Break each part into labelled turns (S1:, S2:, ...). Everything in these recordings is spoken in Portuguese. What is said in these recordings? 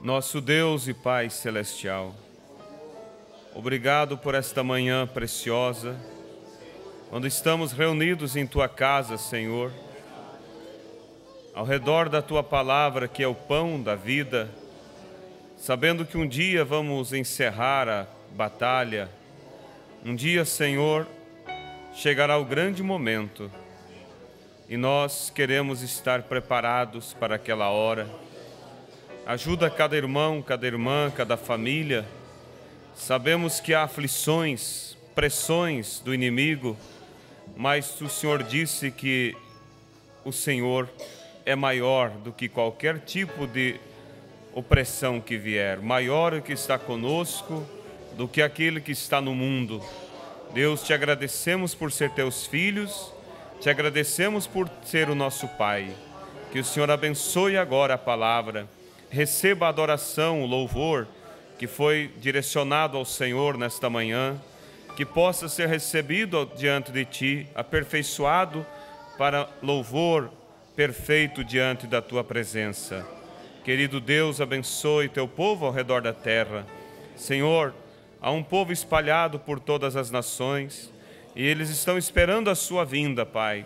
S1: Nosso Deus e Pai Celestial, obrigado por esta manhã preciosa, quando estamos reunidos em Tua casa, Senhor, ao redor da Tua palavra, que é o pão da vida, sabendo que um dia vamos encerrar a batalha. Um dia, Senhor, chegará o grande momento e nós queremos estar preparados para aquela hora. Ajuda cada irmão, cada irmã, cada família. Sabemos que há aflições, pressões do inimigo, mas o Senhor disse que o Senhor é maior do que qualquer tipo de opressão que vier. Maior é o que está conosco do que aquele que está no mundo. Deus, te agradecemos por ser teus filhos, te agradecemos por ser o nosso Pai. Que o Senhor abençoe agora a palavra, receba a adoração, o louvor que foi direcionado ao Senhor nesta manhã, que possa ser recebido diante de Ti, aperfeiçoado para louvor perfeito diante da Tua presença. Querido Deus, abençoe Teu povo ao redor da terra. Senhor, há um povo espalhado por todas as nações e eles estão esperando a Sua vinda, Pai.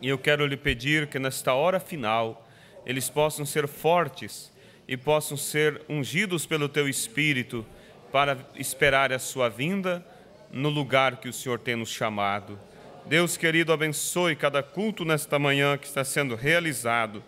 S1: E eu quero lhe pedir que nesta hora final eles possam ser fortes e possam ser ungidos pelo Teu Espírito para esperar a Sua vinda no lugar que o Senhor tem nos chamado. Deus querido, abençoe cada culto nesta manhã que está sendo realizado.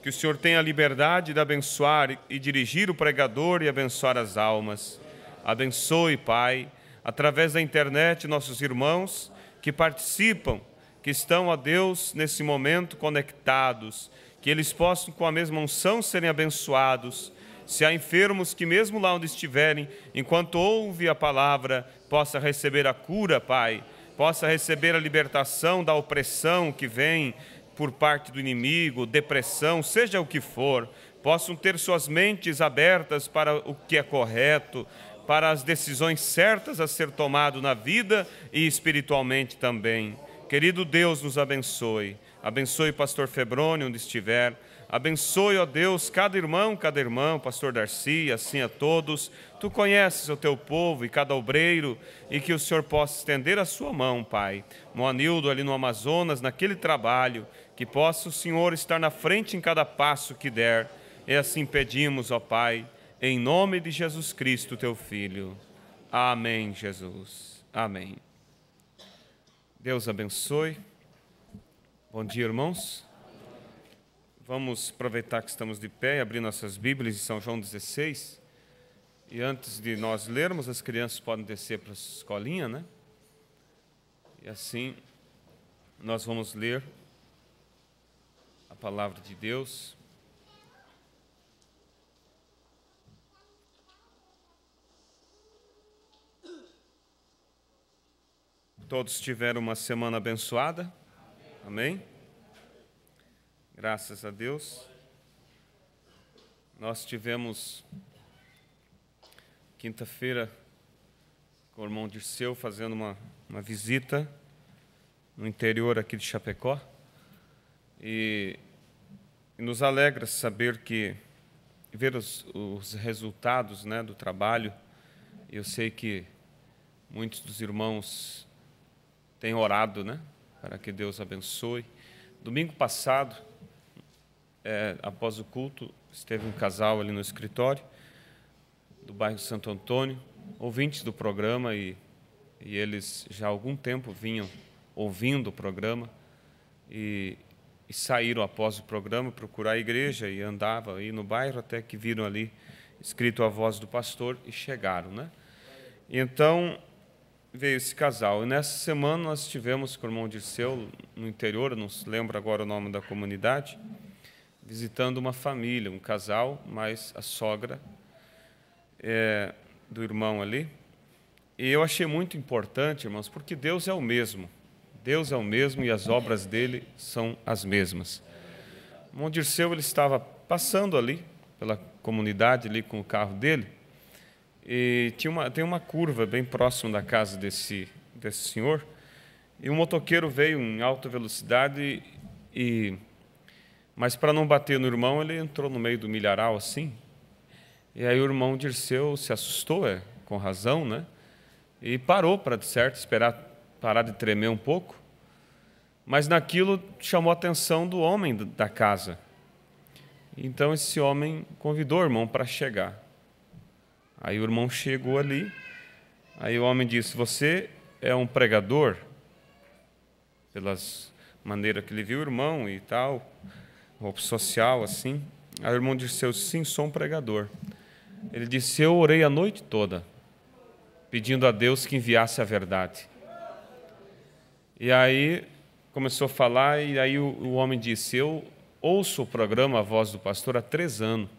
S1: Que o Senhor tenha a liberdade de abençoar e dirigir o pregador e abençoar as almas. Abençoe, Pai, através da internet, nossos irmãos que participam, que estão, ó Deus, nesse momento conectados, que eles possam, com a mesma unção, serem abençoados. Se há enfermos, que mesmo lá onde estiverem, enquanto ouve a palavra, possa receber a cura, Pai, possa receber a libertação da opressão que vem por parte do inimigo, depressão, seja o que for, possam ter suas mentes abertas para o que é correto, para as decisões certas a ser tomado na vida e espiritualmente também. Querido Deus, nos abençoe. Abençoe o pastor Febrônio, onde estiver. Abençoe, ó Deus, cada irmão, pastor Darcy, assim a todos. Tu conheces o teu povo e cada obreiro, e que o Senhor possa estender a sua mão, Pai. Moanildo ali no Amazonas, naquele trabalho, que possa o Senhor estar na frente em cada passo que der. E assim pedimos, ó Pai, em nome de Jesus Cristo, teu Filho. Amém, Jesus. Amém. Deus abençoe. Bom dia, irmãos. Vamos aproveitar que estamos de pé e abrir nossas Bíblias em São João 16. E antes de nós lermos, as crianças podem descer para a escolinha, né? E assim, nós vamos ler a palavra de Deus. Todos tiveram uma semana abençoada? Amém? Graças a Deus. Nós tivemos quinta-feira com o irmão Dirceu fazendo uma visita no interior aqui de Chapecó. E nos alegra saber que ver os resultados, né, do trabalho. Eu sei que muitos dos irmãos têm orado, né, para que Deus abençoe. Domingo passado, após o culto, esteve um casal ali no escritório do bairro Santo Antônio, ouvintes do programa, e eles já há algum tempo vinham ouvindo o programa e saíram após o programa procurar a igreja e andavam aí no bairro até que viram ali escrito a voz do pastor e chegaram, né? E então veio esse casal. E nessa semana nós estivemos com o irmão Dirceu no interior, não se lembro agora o nome da comunidade, visitando uma família, um casal, mais a sogra do irmão ali. E eu achei muito importante, irmãos, porque Deus é o mesmo. Deus é o mesmo e as obras dele são as mesmas. O irmão Dirceu, ele estava passando ali pela comunidade ali com o carro dele, e tem uma curva bem próximo da casa desse senhor, e um motoqueiro veio em alta velocidade, mas para não bater no irmão, ele entrou no meio do milharal assim, E aí o irmão Dirceu se assustou, com razão, né? E parou para, de certo, parar de tremer um pouco. Mas naquilo chamou a atenção do homem da casa. Então esse homem convidou o irmão para chegar. Aí o irmão chegou ali, aí o homem disse: você é um pregador? Pelas maneiras que ele viu o irmão e tal, roupa social assim. Aí o irmão disse: sim, sou um pregador. Ele disse: eu orei a noite toda, pedindo a Deus que enviasse a verdade. E aí começou a falar, e aí o homem disse: eu ouço o programa A Voz do Pastor há 3 anos.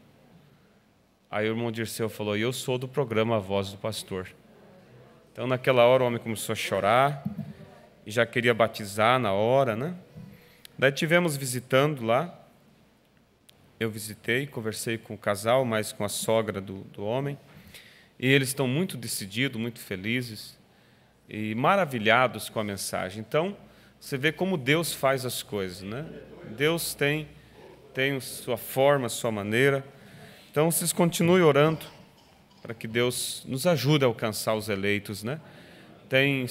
S1: Aí o irmão Dirceu falou: eu sou do programa A Voz do Pastor. Então naquela hora o homem começou a chorar, e já queria batizar na hora, né? Daí tivemos visitando lá, eu visitei, conversei com o casal, mas com a sogra do homem, e eles estão muito decididos, muito felizes, e maravilhados com a mensagem. Então, você vê como Deus faz as coisas, né? Deus tem sua forma, sua maneira. Então, vocês continuem orando para que Deus nos ajude a alcançar os eleitos, né? Tem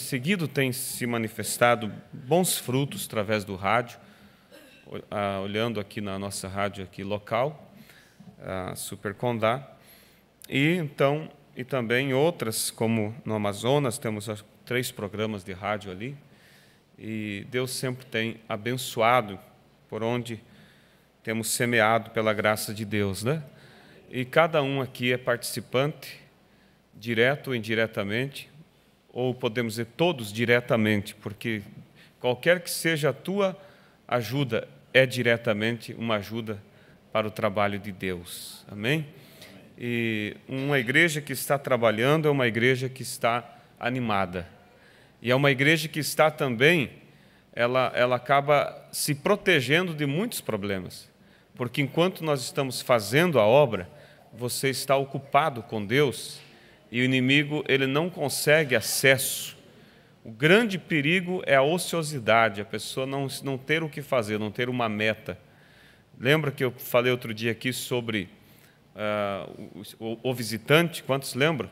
S1: se manifestado bons frutos através do rádio, olhando aqui na nossa rádio aqui local, a Super Condá, e também outras, como no Amazonas, temos 3 programas de rádio ali, e Deus sempre tem abençoado por onde temos semeado pela graça de Deus, né? E cada um aqui é participante, direto ou indiretamente, ou podemos dizer todos diretamente, porque qualquer que seja a tua ajuda é diretamente uma ajuda para o trabalho de Deus. Amém? E uma igreja que está trabalhando é uma igreja que está animada. E é uma igreja que está também, ela acaba se protegendo de muitos problemas. Porque enquanto nós estamos fazendo a obra, você está ocupado com Deus e o inimigo ele não consegue acesso. O grande perigo é a ociosidade, a pessoa não ter o que fazer, não ter uma meta. Lembra que eu falei outro dia aqui sobre o visitante? Quantos lembram?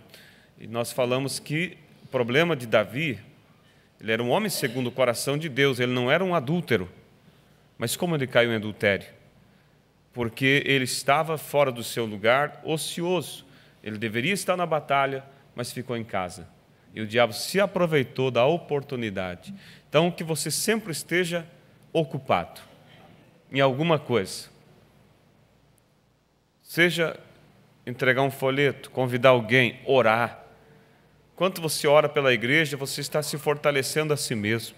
S1: E nós falamos que o problema de Davi, ele era um homem segundo o coração de Deus, ele não era um adúltero. Mas como ele caiu em adultério? Porque ele estava fora do seu lugar, ocioso. Ele deveria estar na batalha, mas ficou em casa. E o diabo se aproveitou da oportunidade. Então, que você sempre esteja ocupado em alguma coisa. Seja entregar um folheto, convidar alguém, orar. Enquanto você ora pela igreja, você está se fortalecendo a si mesmo.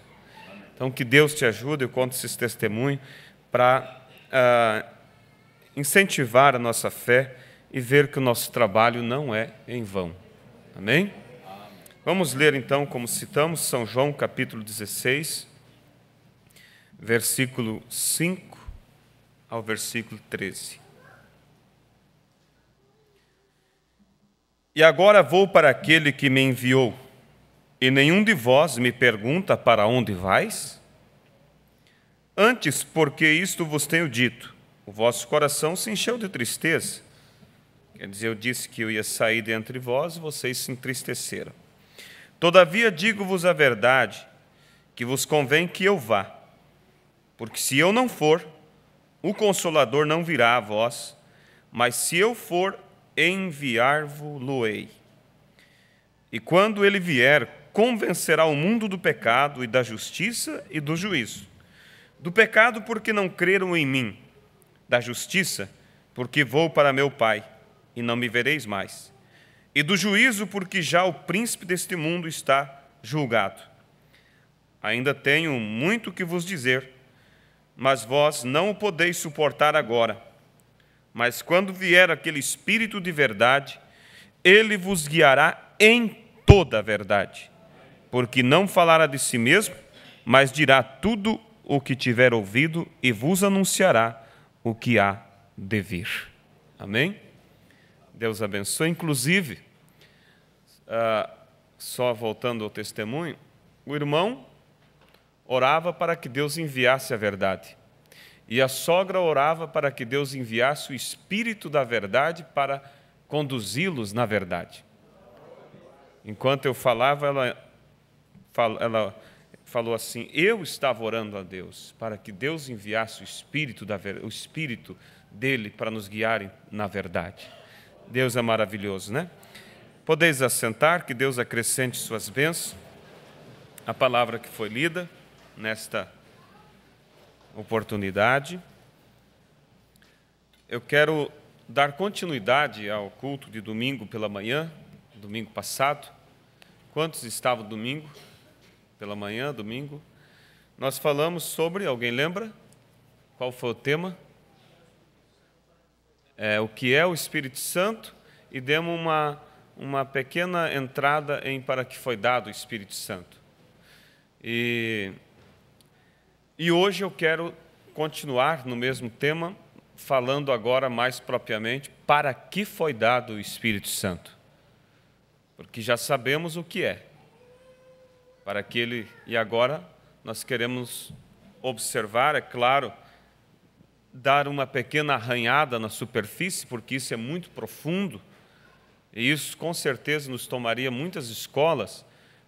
S1: Então, que Deus te ajude, eu conto esses testemunhos, para incentivar a nossa fé e ver que o nosso trabalho não é em vão. Amém? Vamos ler então, como citamos, São João capítulo 16, versículo 5 ao versículo 13. E agora vou para aquele que me enviou, e nenhum de vós me pergunta para onde vais? Antes, porque isto vos tenho dito, o vosso coração se encheu de tristeza. Quer dizer, eu disse que eu ia sair de entre vós, vocês se entristeceram. Todavia digo-vos a verdade, que vos convém que eu vá. Porque se eu não for, o Consolador não virá a vós, mas se eu for, enviar-vos-lo-ei. E quando ele vier, convencerá o mundo do pecado e da justiça e do juízo. Do pecado, porque não creram em mim. Da justiça, porque vou para meu Pai, e não me vereis mais. E do juízo, porque já o príncipe deste mundo está julgado. Ainda tenho muito que vos dizer, mas vós não o podeis suportar agora. Mas quando vier aquele Espírito de verdade, ele vos guiará em toda a verdade, porque não falará de si mesmo, mas dirá tudo o que tiver ouvido e vos anunciará o que há de vir. Amém? Deus abençoe. Inclusive, só voltando ao testemunho, o irmão orava para que Deus enviasse a verdade. E a sogra orava para que Deus enviasse o Espírito da verdade para conduzi-los na verdade. Enquanto eu falava, ela falou assim: eu estava orando a Deus para que Deus enviasse o Espírito dele para nos guiarem na verdade. Deus é maravilhoso, né? Podeis assentar, que Deus acrescente suas bênçãos. A palavra que foi lida nesta oportunidade. Eu quero dar continuidade ao culto de domingo pela manhã, domingo passado. Quantos estavam domingo? Pela manhã, domingo. Nós falamos sobre, alguém lembra? Qual foi o tema? O que é o Espírito Santo, e demos uma pequena entrada em para que foi dado o Espírito Santo. E hoje eu quero continuar no mesmo tema, falando agora mais propriamente para que foi dado o Espírito Santo. Porque já sabemos o que é. Para que ele, e agora nós queremos observar, é claro, dar uma pequena arranhada na superfície, porque isso é muito profundo, e isso com certeza nos tomaria muitas escolas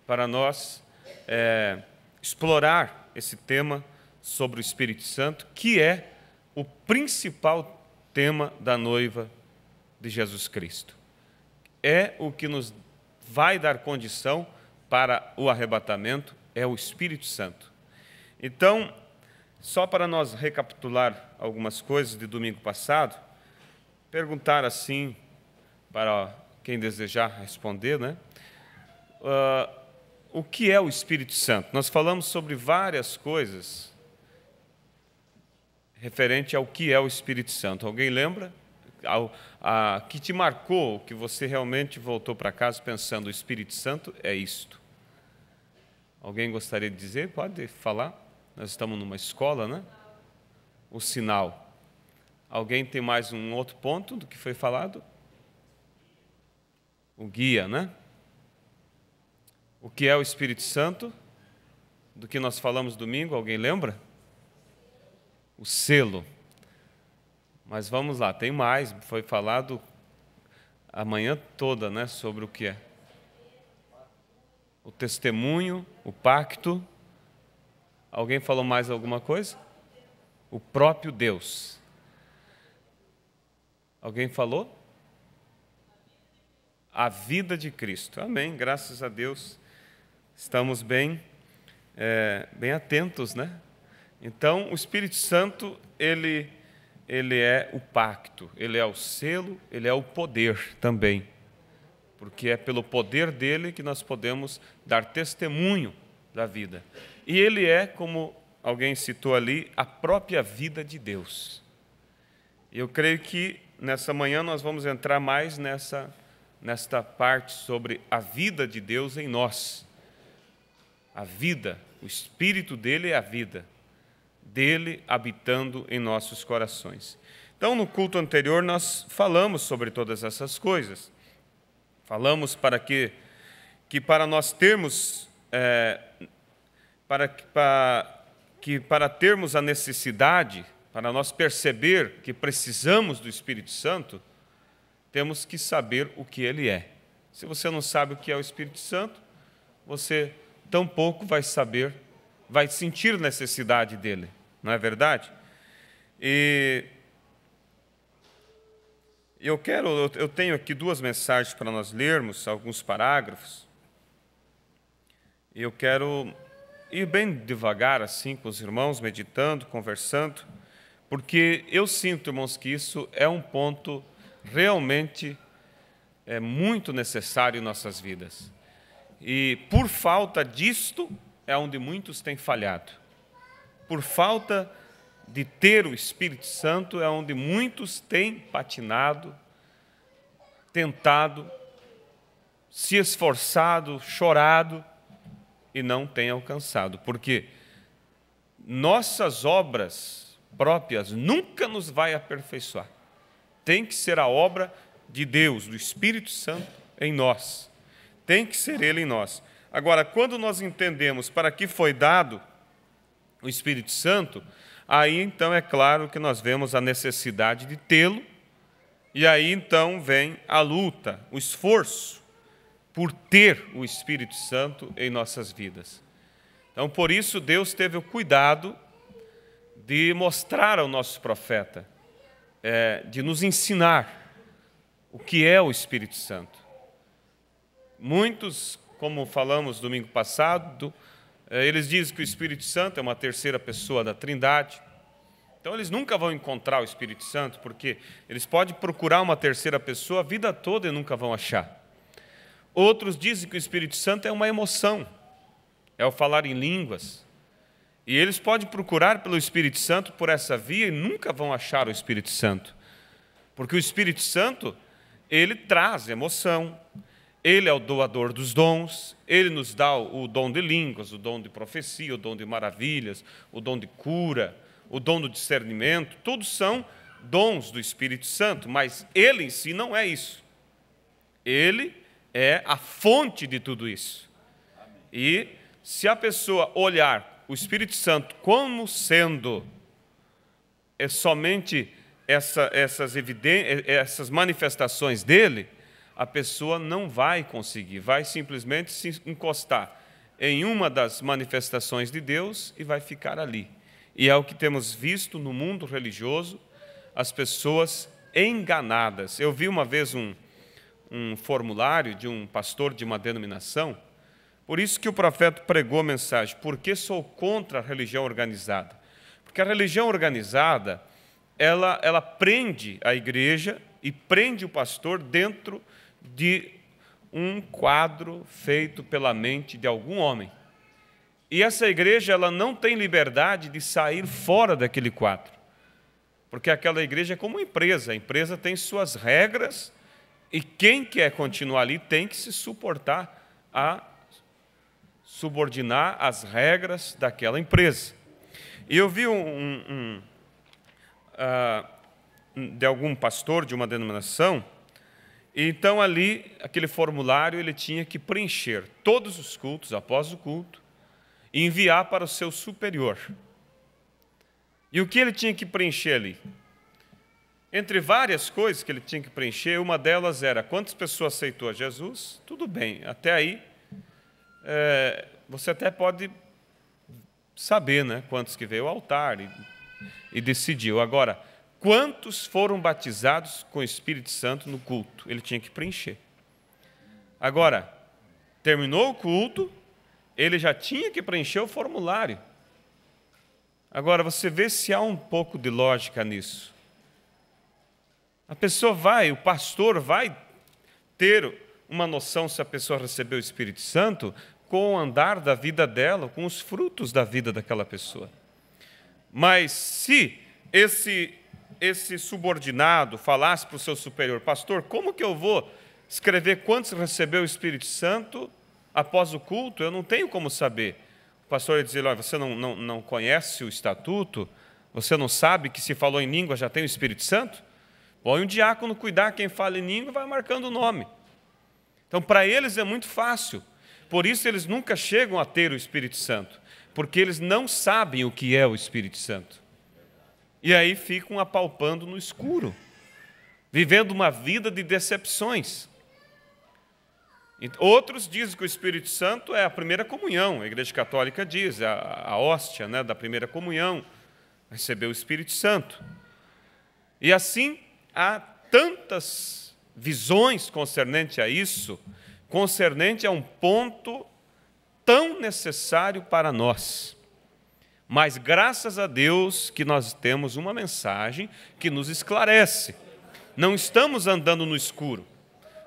S1: para nós explorar esse tema sobre o Espírito Santo, que é o principal tema da noiva de Jesus Cristo. É o que nos vai dar condição para o arrebatamento, é o Espírito Santo. Então, só para nós recapitular algumas coisas de domingo passado, perguntar assim, para quem desejar responder, né? O que é o Espírito Santo? Nós falamos sobre várias coisas referente ao que é o Espírito Santo. Alguém lembra? Que te marcou, que você realmente voltou para casa pensando: o Espírito Santo é isto. Alguém gostaria de dizer? Pode falar. Nós estamos numa escola, né? O sinal. Alguém tem mais um outro ponto do que foi falado? O guia, né? O que é o Espírito Santo? Do que nós falamos domingo, alguém lembra? O selo. Mas vamos lá, tem mais, foi falado a manhã toda, né, sobre o que é. O testemunho, o pacto. Alguém falou mais alguma coisa? O próprio Deus. Alguém falou? A vida de Cristo. Amém, graças a Deus. Estamos bem atentos, né? Então, o Espírito Santo, ele é o pacto, ele é o selo, ele é o poder também. Porque é pelo poder dele que nós podemos dar testemunho da vida. E ele é, como alguém citou ali, a própria vida de Deus. E eu creio que nessa manhã nós vamos entrar mais nesta parte sobre a vida de Deus em nós. A vida, o Espírito dele é a vida, dele habitando em nossos corações. Então, no culto anterior, nós falamos sobre todas essas coisas. Falamos para para nós termos, para termos a necessidade, para nós perceber que precisamos do Espírito Santo, temos que saber o que ele é. Se você não sabe o que é o Espírito Santo, você tampouco vai sentir necessidade dele, não é verdade? E eu tenho aqui duas mensagens para nós lermos, alguns parágrafos. E eu quero ir bem devagar assim com os irmãos, meditando, conversando, porque eu sinto, irmãos, que isso é um ponto realmente muito necessário em nossas vidas. E por falta disto é onde muitos têm falhado. Por falta de ter o Espírito Santo é onde muitos têm patinado, tentado, se esforçado, chorado e não têm alcançado. Porque nossas obras próprias nunca nos vai aperfeiçoar. Tem que ser a obra de Deus, do Espírito Santo em nós. Tem que ser Ele em nós. Agora, quando nós entendemos para que foi dado o Espírito Santo, aí então é claro que nós vemos a necessidade de tê-lo E aí então vem a luta, o esforço por ter o Espírito Santo em nossas vidas. Então, por isso, Deus teve o cuidado de mostrar ao nosso profeta, de nos ensinar o que é o Espírito Santo. Muitos, como falamos domingo passado, eles dizem que o Espírito Santo é uma terceira pessoa da Trindade. Então, eles nunca vão encontrar o Espírito Santo, porque eles podem procurar uma terceira pessoa a vida toda e nunca vão achar. Outros dizem que o Espírito Santo é uma emoção, é o falar em línguas. E eles podem procurar pelo Espírito Santo por essa via e nunca vão achar o Espírito Santo. Porque o Espírito Santo, ele traz emoção, ele é o doador dos dons, ele nos dá o dom de línguas, o dom de profecia, o dom de maravilhas, o dom de cura, o dom do discernimento, todos são dons do Espírito Santo, mas ele em si não é isso. Ele é a fonte de tudo isso. E se a pessoa olhar o Espírito Santo como sendo somente essas manifestações dele, a pessoa não vai conseguir, vai simplesmente se encostar em uma das manifestações de Deus e vai ficar ali. E é o que temos visto no mundo religioso, as pessoas enganadas. Eu vi uma vez um formulário de um pastor de uma denominação, por isso que o profeta pregou a mensagem, por que sou contra a religião organizada? Porque a religião organizada, ela prende a igreja e prende o pastor dentro de um quadro feito pela mente de algum homem. E essa igreja ela não tem liberdade de sair fora daquele quadro, porque aquela igreja é como uma empresa, a empresa tem suas regras, e quem quer continuar ali tem que se subordinar às regras daquela empresa. E eu vi de algum pastor de uma denominação, e então ali, aquele formulário, ele tinha que preencher todos os cultos, após o culto, e enviar para o seu superior. E o que ele tinha que preencher ali? Entre várias coisas que ele tinha que preencher, uma delas era quantas pessoas aceitou a Jesus? Tudo bem, até aí você até pode saber, né, quantos que veio ao altar e decidiu. Agora, quantos foram batizados com o Espírito Santo no culto? Ele tinha que preencher. Agora, terminou o culto, ele já tinha que preencher o formulário. Agora, você vê se há um pouco de lógica nisso. A pessoa o pastor vai ter uma noção se a pessoa recebeu o Espírito Santo com o andar da vida dela, com os frutos da vida daquela pessoa. Mas se esse subordinado falasse para o seu superior, pastor, como que eu vou escrever quantos recebeu o Espírito Santo após o culto? Eu não tenho como saber. O pastor ia dizer, olha, você não conhece o estatuto? Você não sabe que se falou em língua já tem o Espírito Santo? Põe um diácono cuidar, quem fala em língua vai marcando o nome. Então, para eles é muito fácil. Por isso, eles nunca chegam a ter o Espírito Santo, porque eles não sabem o que é o Espírito Santo. E aí ficam apalpando no escuro, vivendo uma vida de decepções. Outros dizem que o Espírito Santo é a primeira comunhão. A Igreja Católica diz, a hóstia, né, da primeira comunhão, recebeu o Espírito Santo. E assim, há tantas visões concernente a isso, concernente a um ponto tão necessário para nós. Mas graças a Deus que nós temos uma mensagem que nos esclarece. Não estamos andando no escuro.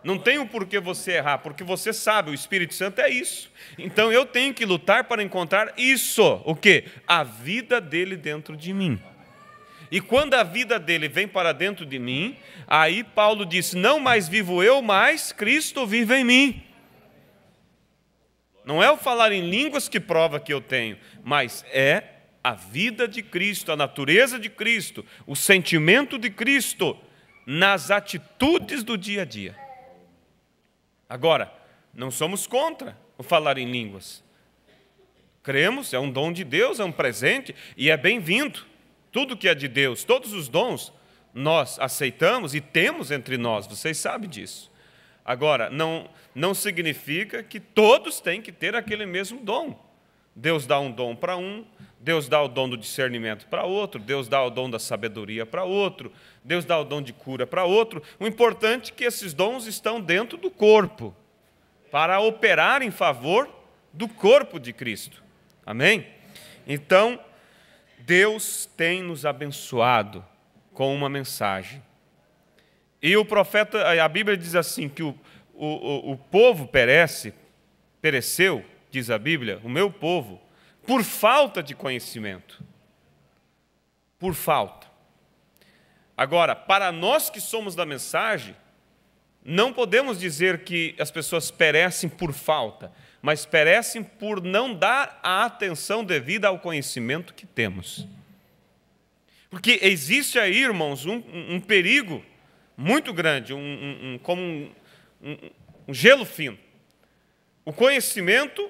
S1: Não tem o porquê você errar, porque você sabe, o Espírito Santo é isso. Então eu tenho que lutar para encontrar isso. O quê? A vida dele dentro de mim. E quando a vida dele vem para dentro de mim, aí Paulo disse, não mais vivo eu, mas Cristo vive em mim. Não é o falar em línguas que prova que eu tenho, mas é a vida de Cristo, a natureza de Cristo, o sentimento de Cristo nas atitudes do dia a dia. Agora, não somos contra o falar em línguas. Cremos, é um dom de Deus, é um presente e é bem-vindo. Tudo que é de Deus, todos os dons, nós aceitamos e temos entre nós, vocês sabem disso. Agora, não significa que todos têm que ter aquele mesmo dom. Deus dá um dom para um, Deus dá o dom do discernimento para outro, Deus dá o dom da sabedoria para outro, Deus dá o dom de cura para outro. O importante é que esses dons estão dentro do corpo, para operar em favor do corpo de Cristo. Amém? Então, Deus tem nos abençoado com uma mensagem. E o profeta, a Bíblia diz assim, que o povo pereceu, diz a Bíblia, o meu povo, por falta de conhecimento. Por falta. Agora, para nós que somos da mensagem, não podemos dizer que as pessoas perecem por falta, mas perecem por não dar a atenção devida ao conhecimento que temos. Porque existe aí, irmãos, um perigo muito grande, como um gelo fino. O conhecimento,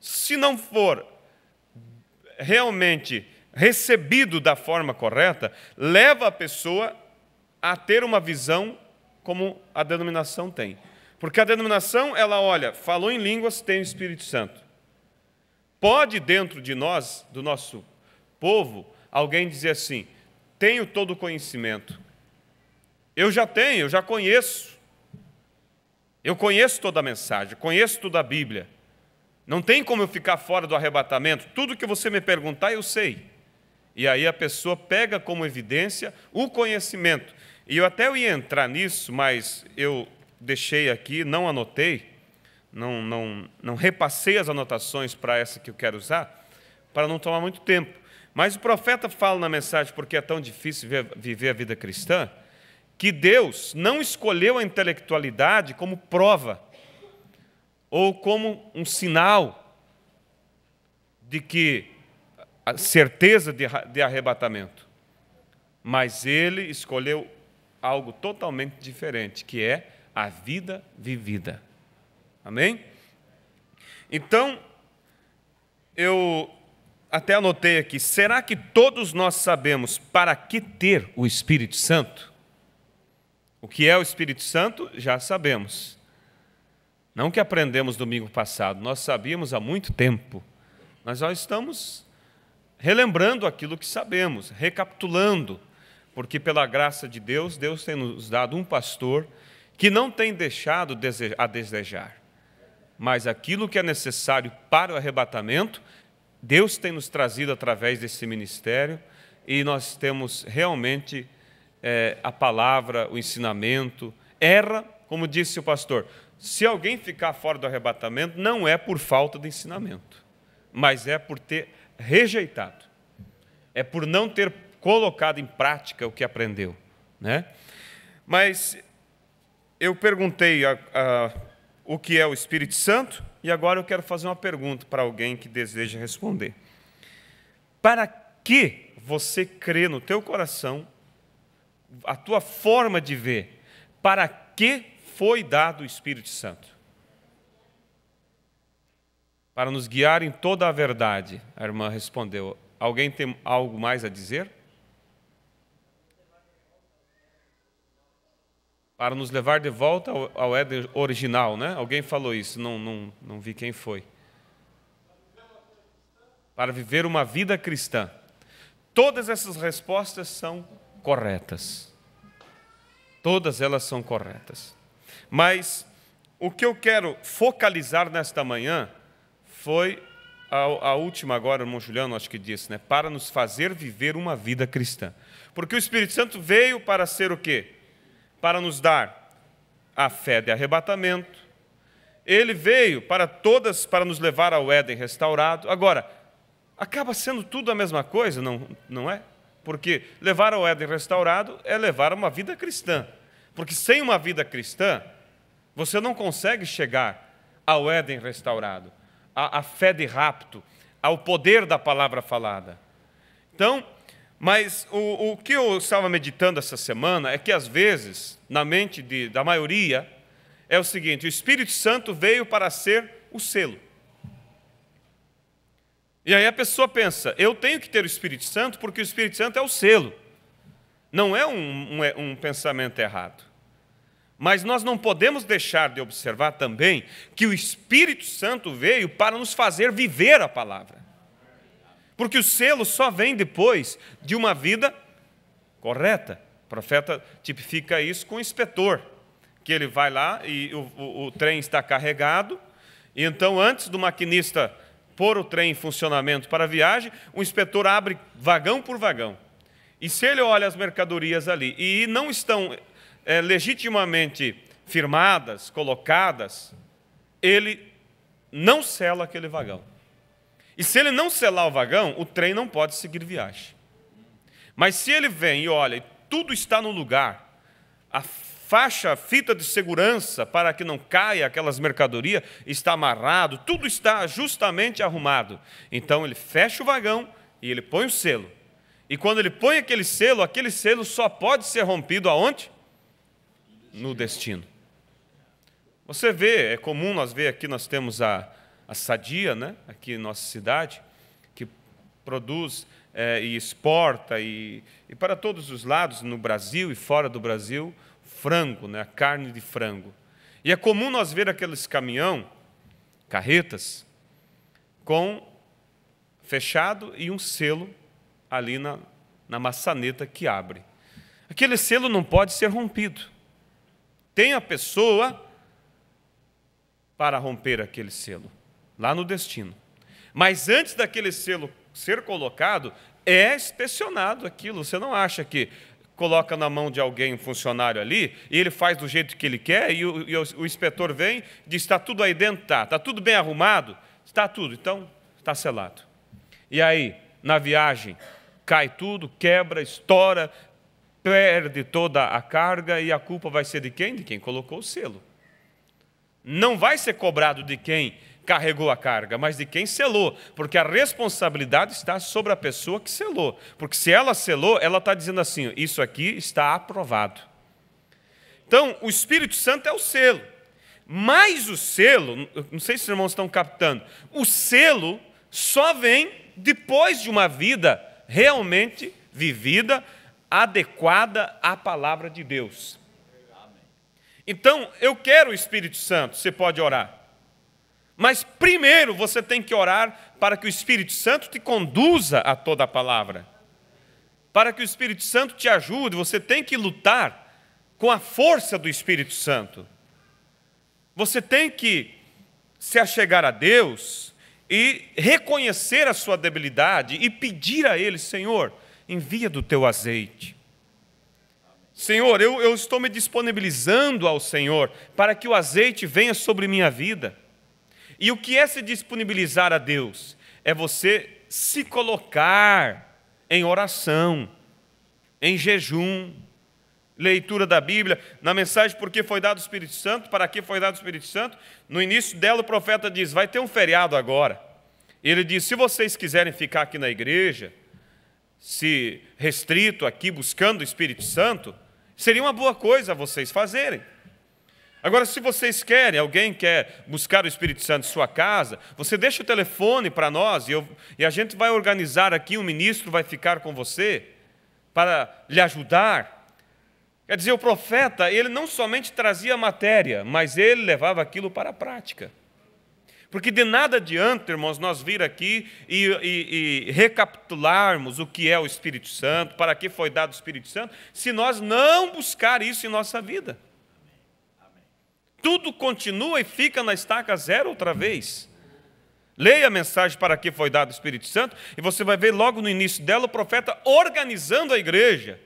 S1: se não for realmente recebido da forma correta, leva a pessoa a ter uma visão como a denominação tem. Porque a denominação, ela olha, falou em línguas, tem o Espírito Santo. Pode dentro de nós, do nosso povo, alguém dizer assim, tenho todo o conhecimento. Eu já tenho, eu já conheço. Eu conheço toda a mensagem, conheço toda a Bíblia. Não tem como eu ficar fora do arrebatamento. Tudo que você me perguntar, eu sei. E aí a pessoa pega como evidência o conhecimento. E eu até ia entrar nisso, mas eu deixei aqui, não anotei, não repassei as anotações para essa que eu quero usar, para não tomar muito tempo. Mas o profeta fala na mensagem, porque é tão difícil viver a vida cristã, que Deus não escolheu a intelectualidade como prova ou como um sinal de que a certeza de arrebatamento, mas Ele escolheu algo totalmente diferente, que é a vida vivida. Amém? Então, eu até anotei aqui, será que todos nós sabemos para que ter o Espírito Santo? O que é o Espírito Santo, já sabemos. Não que aprendemos domingo passado, nós sabíamos há muito tempo. Nós só estamos relembrando aquilo que sabemos, recapitulando, porque pela graça de Deus, Deus tem nos dado um pastor que não tem deixado a desejar. Mas aquilo que é necessário para o arrebatamento, Deus tem nos trazido através desse ministério e nós temos realmente a palavra, o ensinamento. Como disse o pastor, se alguém ficar fora do arrebatamento, não é por falta de ensinamento, mas é por ter rejeitado, é por não ter colocado em prática o que aprendeu, né? Mas eu perguntei o que é o Espírito Santo e agora eu quero fazer uma pergunta para alguém que deseja responder. Para que você crê no teu coração, a tua forma de ver, para que foi dado o Espírito Santo? Para nos guiar em toda a verdade, a irmã respondeu. Alguém tem algo mais a dizer? Para nos levar de volta ao Éden original, né? Alguém falou isso, não vi quem foi. Para viver uma vida cristã. Todas essas respostas são corretas. Todas elas são corretas. Mas o que eu quero focalizar nesta manhã foi a última agora, o irmão Juliano acho que disse, né? Para nos fazer viver uma vida cristã. Porque o Espírito Santo veio para ser o quê? Para nos dar a fé de arrebatamento. Ele veio para nos levar ao Éden restaurado. Agora, acaba sendo tudo a mesma coisa, não é? Porque levar ao Éden restaurado é levar a uma vida cristã. Porque sem uma vida cristã, você não consegue chegar ao Éden restaurado, à fé de rapto, ao poder da palavra falada. Então, mas o que eu estava meditando essa semana é que, às vezes, na mente da maioria, é o seguinte: o Espírito Santo veio para ser o selo. E aí a pessoa pensa, eu tenho que ter o Espírito Santo porque o Espírito Santo é o selo. Não é um pensamento errado. Mas nós não podemos deixar de observar também que o Espírito Santo veio para nos fazer viver a palavra. Porque o selo só vem depois de uma vida correta. O profeta tipifica isso com o inspetor, que ele vai lá e o trem está carregado, e então antes do maquinista pôr o trem em funcionamento para a viagem, o inspetor abre vagão por vagão. E se ele olha as mercadorias ali e não estão legitimamente firmadas, colocadas, ele não sela aquele vagão. E se ele não selar o vagão, o trem não pode seguir viagem. Mas se ele vem e olha, e tudo está no lugar, a fita de segurança para que não caia aquelas mercadorias está amarrado, tudo está justamente arrumado. Então ele fecha o vagão e ele põe o selo. E quando ele põe aquele selo só pode ser rompido aonde? No destino. Você vê, é comum nós ver aqui, nós temos a Sadia, né? Aqui em nossa cidade, que produz e exporta e para todos os lados, no Brasil e fora do Brasil, frango, né? A carne de frango. E é comum nós ver aqueles carretas, com fechado e um selo ali na maçaneta que abre. Aquele selo não pode ser rompido. Tem a pessoa para romper aquele selo, lá no destino. Mas antes daquele selo ser colocado, é inspecionado aquilo. Você não acha que coloca na mão de alguém, um funcionário ali, e ele faz do jeito que ele quer, e o inspetor vem e diz, está tudo aí dentro? Está tudo bem arrumado? Está tudo, então está selado. E aí, na viagem, cai tudo, quebra, estoura, perde toda a carga, e a culpa vai ser de quem? De quem colocou o selo. Não vai ser cobrado de quem carregou a carga, mas de quem selou, porque a responsabilidade está sobre a pessoa que selou. Porque se ela selou, ela está dizendo assim, isso aqui está aprovado. Então, o Espírito Santo é o selo. Mas o selo, não sei se os irmãos estão captando, o selo só vem depois de uma vida realmente vivida, adequada à palavra de Deus. Então, eu quero o Espírito Santo, você pode orar. Mas primeiro você tem que orar para que o Espírito Santo te conduza a toda a palavra. Para que o Espírito Santo te ajude, você tem que lutar com a força do Espírito Santo. Você tem que se achegar a Deus e reconhecer a sua debilidade e pedir a Ele, Senhor, envia do teu azeite. Senhor, eu estou me disponibilizando ao Senhor para que o azeite venha sobre minha vida. E o que é se disponibilizar a Deus? É você se colocar em oração, em jejum, leitura da Bíblia. Na mensagem, por que foi dado o Espírito Santo? Para que foi dado o Espírito Santo? No início dela o profeta diz, vai ter um feriado agora. Ele diz, se vocês quiserem ficar aqui na igreja, se restrito aqui, buscando o Espírito Santo, seria uma boa coisa vocês fazerem. Agora, se vocês querem, alguém quer buscar o Espírito Santo em sua casa, você deixa o telefone para nós e a gente vai organizar aqui, um ministro vai ficar com você para lhe ajudar. Quer dizer, o profeta, ele não somente trazia matéria, mas ele levava aquilo para a prática. Porque de nada adianta, irmãos, nós vir aqui e recapitularmos o que é o Espírito Santo, para que foi dado o Espírito Santo, se nós não buscar isso em nossa vida. Tudo continua e fica na estaca zero outra vez. Leia a mensagem para que foi dado o Espírito Santo e você vai ver logo no início dela o profeta organizando a igreja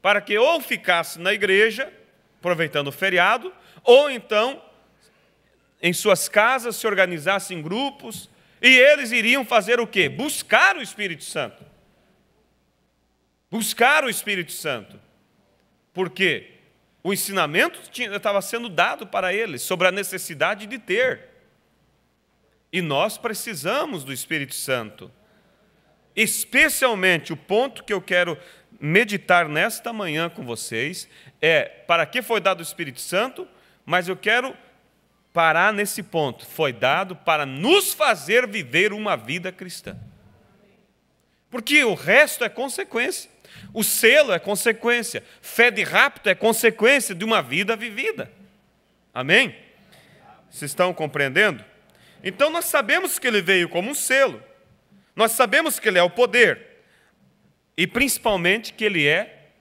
S1: para que ou ficasse na igreja, aproveitando o feriado, ou então em suas casas se organizassem em grupos e eles iriam fazer o quê? Buscar o Espírito Santo. Buscar o Espírito Santo. Por quê? O ensinamento estava sendo dado para eles sobre a necessidade de ter. E nós precisamos do Espírito Santo. Especialmente o ponto que eu quero meditar nesta manhã com vocês é para que foi dado o Espírito Santo, mas eu quero parar nesse ponto. Foi dado para nos fazer viver uma vida cristã. Porque o resto é consequência. O selo é consequência. Fé de rapto é consequência de uma vida vivida. Amém? Vocês estão compreendendo? Então nós sabemos que ele veio como um selo. Nós sabemos que ele é o poder. E principalmente que ele é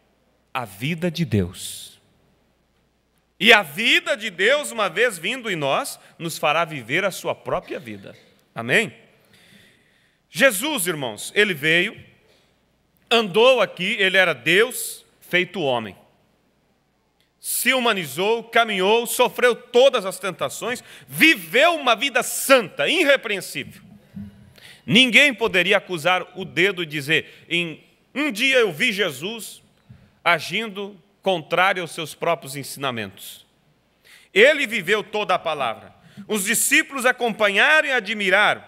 S1: a vida de Deus. E a vida de Deus, uma vez vindo em nós, nos fará viver a sua própria vida. Amém? Jesus, irmãos, ele veio, andou aqui, ele era Deus feito homem. Se humanizou, caminhou, sofreu todas as tentações, viveu uma vida santa, irrepreensível. Ninguém poderia acusar o dedo e dizer, em um dia eu vi Jesus agindo contrário aos seus próprios ensinamentos. Ele viveu toda a palavra. Os discípulos acompanharam e admiraram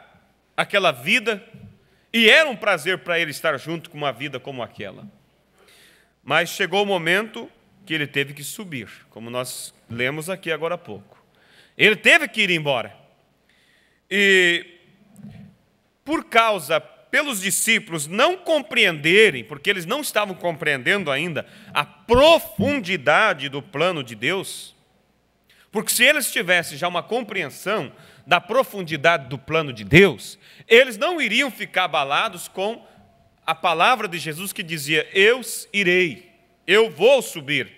S1: aquela vida, e era um prazer para ele estar junto com uma vida como aquela. Mas chegou o momento que ele teve que subir, como nós lemos aqui agora há pouco. Ele teve que ir embora. E pelos discípulos não compreenderem, porque eles não estavam compreendendo ainda a profundidade do plano de Deus, porque se eles tivessem já uma compreensão da profundidade do plano de Deus, eles não iriam ficar abalados com a palavra de Jesus que dizia, eu irei, eu vou subir.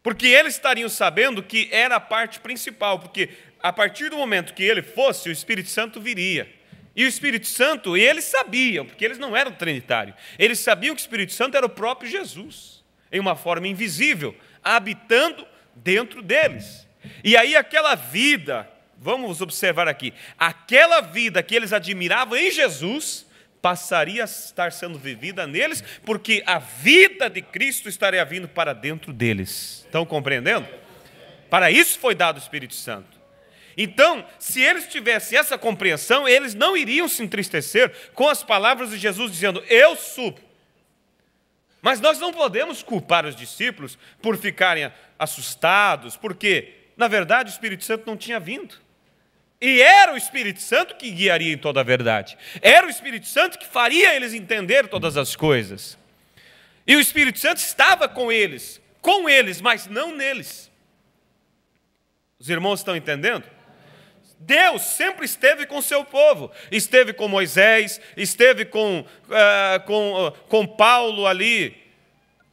S1: Porque eles estariam sabendo que era a parte principal, porque a partir do momento que ele fosse, o Espírito Santo viria. E o Espírito Santo, eles sabiam, porque eles não eram trinitários, eles sabiam que o Espírito Santo era o próprio Jesus, em uma forma invisível, habitando dentro deles. E aí aquela vida, vamos observar aqui, aquela vida que eles admiravam em Jesus, passaria a estar sendo vivida neles, porque a vida de Cristo estaria vindo para dentro deles. Estão compreendendo? Para isso foi dado o Espírito Santo. Então, se eles tivessem essa compreensão, eles não iriam se entristecer com as palavras de Jesus dizendo, eu subo. Mas nós não podemos culpar os discípulos por ficarem assustados, porque, na verdade, o Espírito Santo não tinha vindo. E era o Espírito Santo que guiaria em toda a verdade. Era o Espírito Santo que faria eles entender todas as coisas. E o Espírito Santo estava com eles, mas não neles. Os irmãos estão entendendo? Deus sempre esteve com o seu povo. Esteve com Moisés, esteve com Paulo ali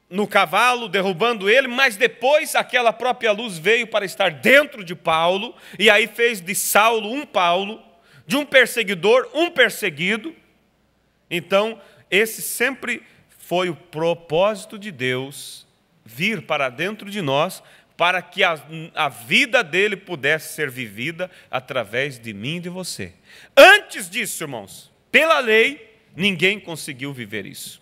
S1: no cavalo, derrubando ele, mas depois aquela própria luz veio para estar dentro de Paulo, e aí fez de Saulo um Paulo, de um perseguidor um perseguido. Então, esse sempre foi o propósito de Deus, vir para dentro de nós, para que a vida dele pudesse ser vivida através de mim e de você. Antes disso, irmãos, pela lei, ninguém conseguiu viver isso.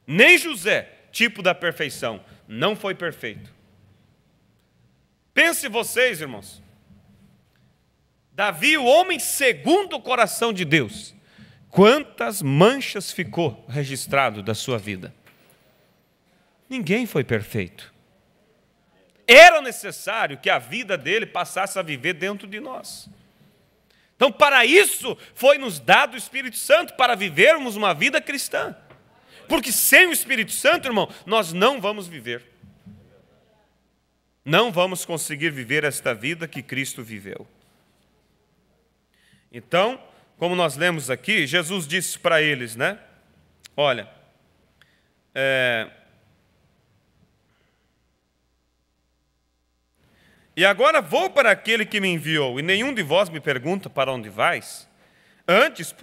S1: Nem José, tipo da perfeição, não foi perfeito. Pense vocês, irmãos. Davi, o homem segundo o coração de Deus, quantas manchas ficou registrado da sua vida? Ninguém foi perfeito. Era necessário que a vida dele passasse a viver dentro de nós. Então, para isso, foi nos dado o Espírito Santo, para vivermos uma vida cristã. Porque sem o Espírito Santo, irmão, nós não vamos viver. Não vamos conseguir viver esta vida que Cristo viveu. Então, como nós lemos aqui, Jesus disse para eles, né? Olha, e agora vou para aquele que me enviou, e nenhum de vós me pergunta para onde vais. Antes,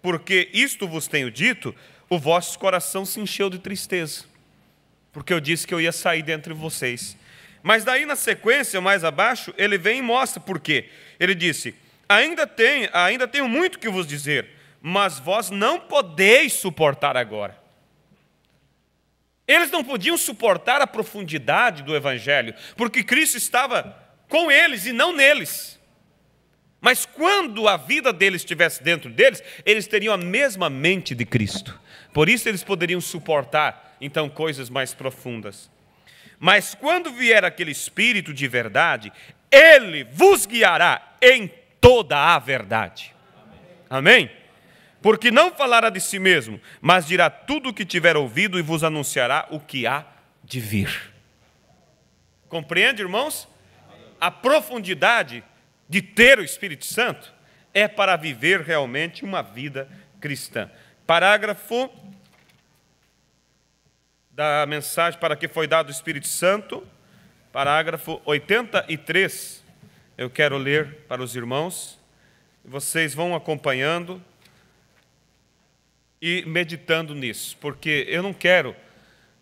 S1: porque isto vos tenho dito, o vosso coração se encheu de tristeza, porque eu disse que eu ia sair dentre vocês. Mas daí na sequência, mais abaixo, ele vem e mostra por quê. Ele disse, ainda tenho muito que vos dizer, mas vós não podeis suportar agora. Eles não podiam suportar a profundidade do Evangelho, porque Cristo estava com eles e não neles. Mas quando a vida deles estivesse dentro deles, eles teriam a mesma mente de Cristo. Por isso eles poderiam suportar, então, coisas mais profundas. Mas quando vier aquele Espírito de verdade, Ele vos guiará em toda a verdade. Amém? Porque não falará de si mesmo, mas dirá tudo o que tiver ouvido e vos anunciará o que há de vir. Compreende, irmãos? A profundidade de ter o Espírito Santo é para viver realmente uma vida cristã. Parágrafo da mensagem para que foi dado o Espírito Santo, parágrafo 83. Eu quero ler para os irmãos. Vocês vão acompanhando e meditando nisso, porque eu não quero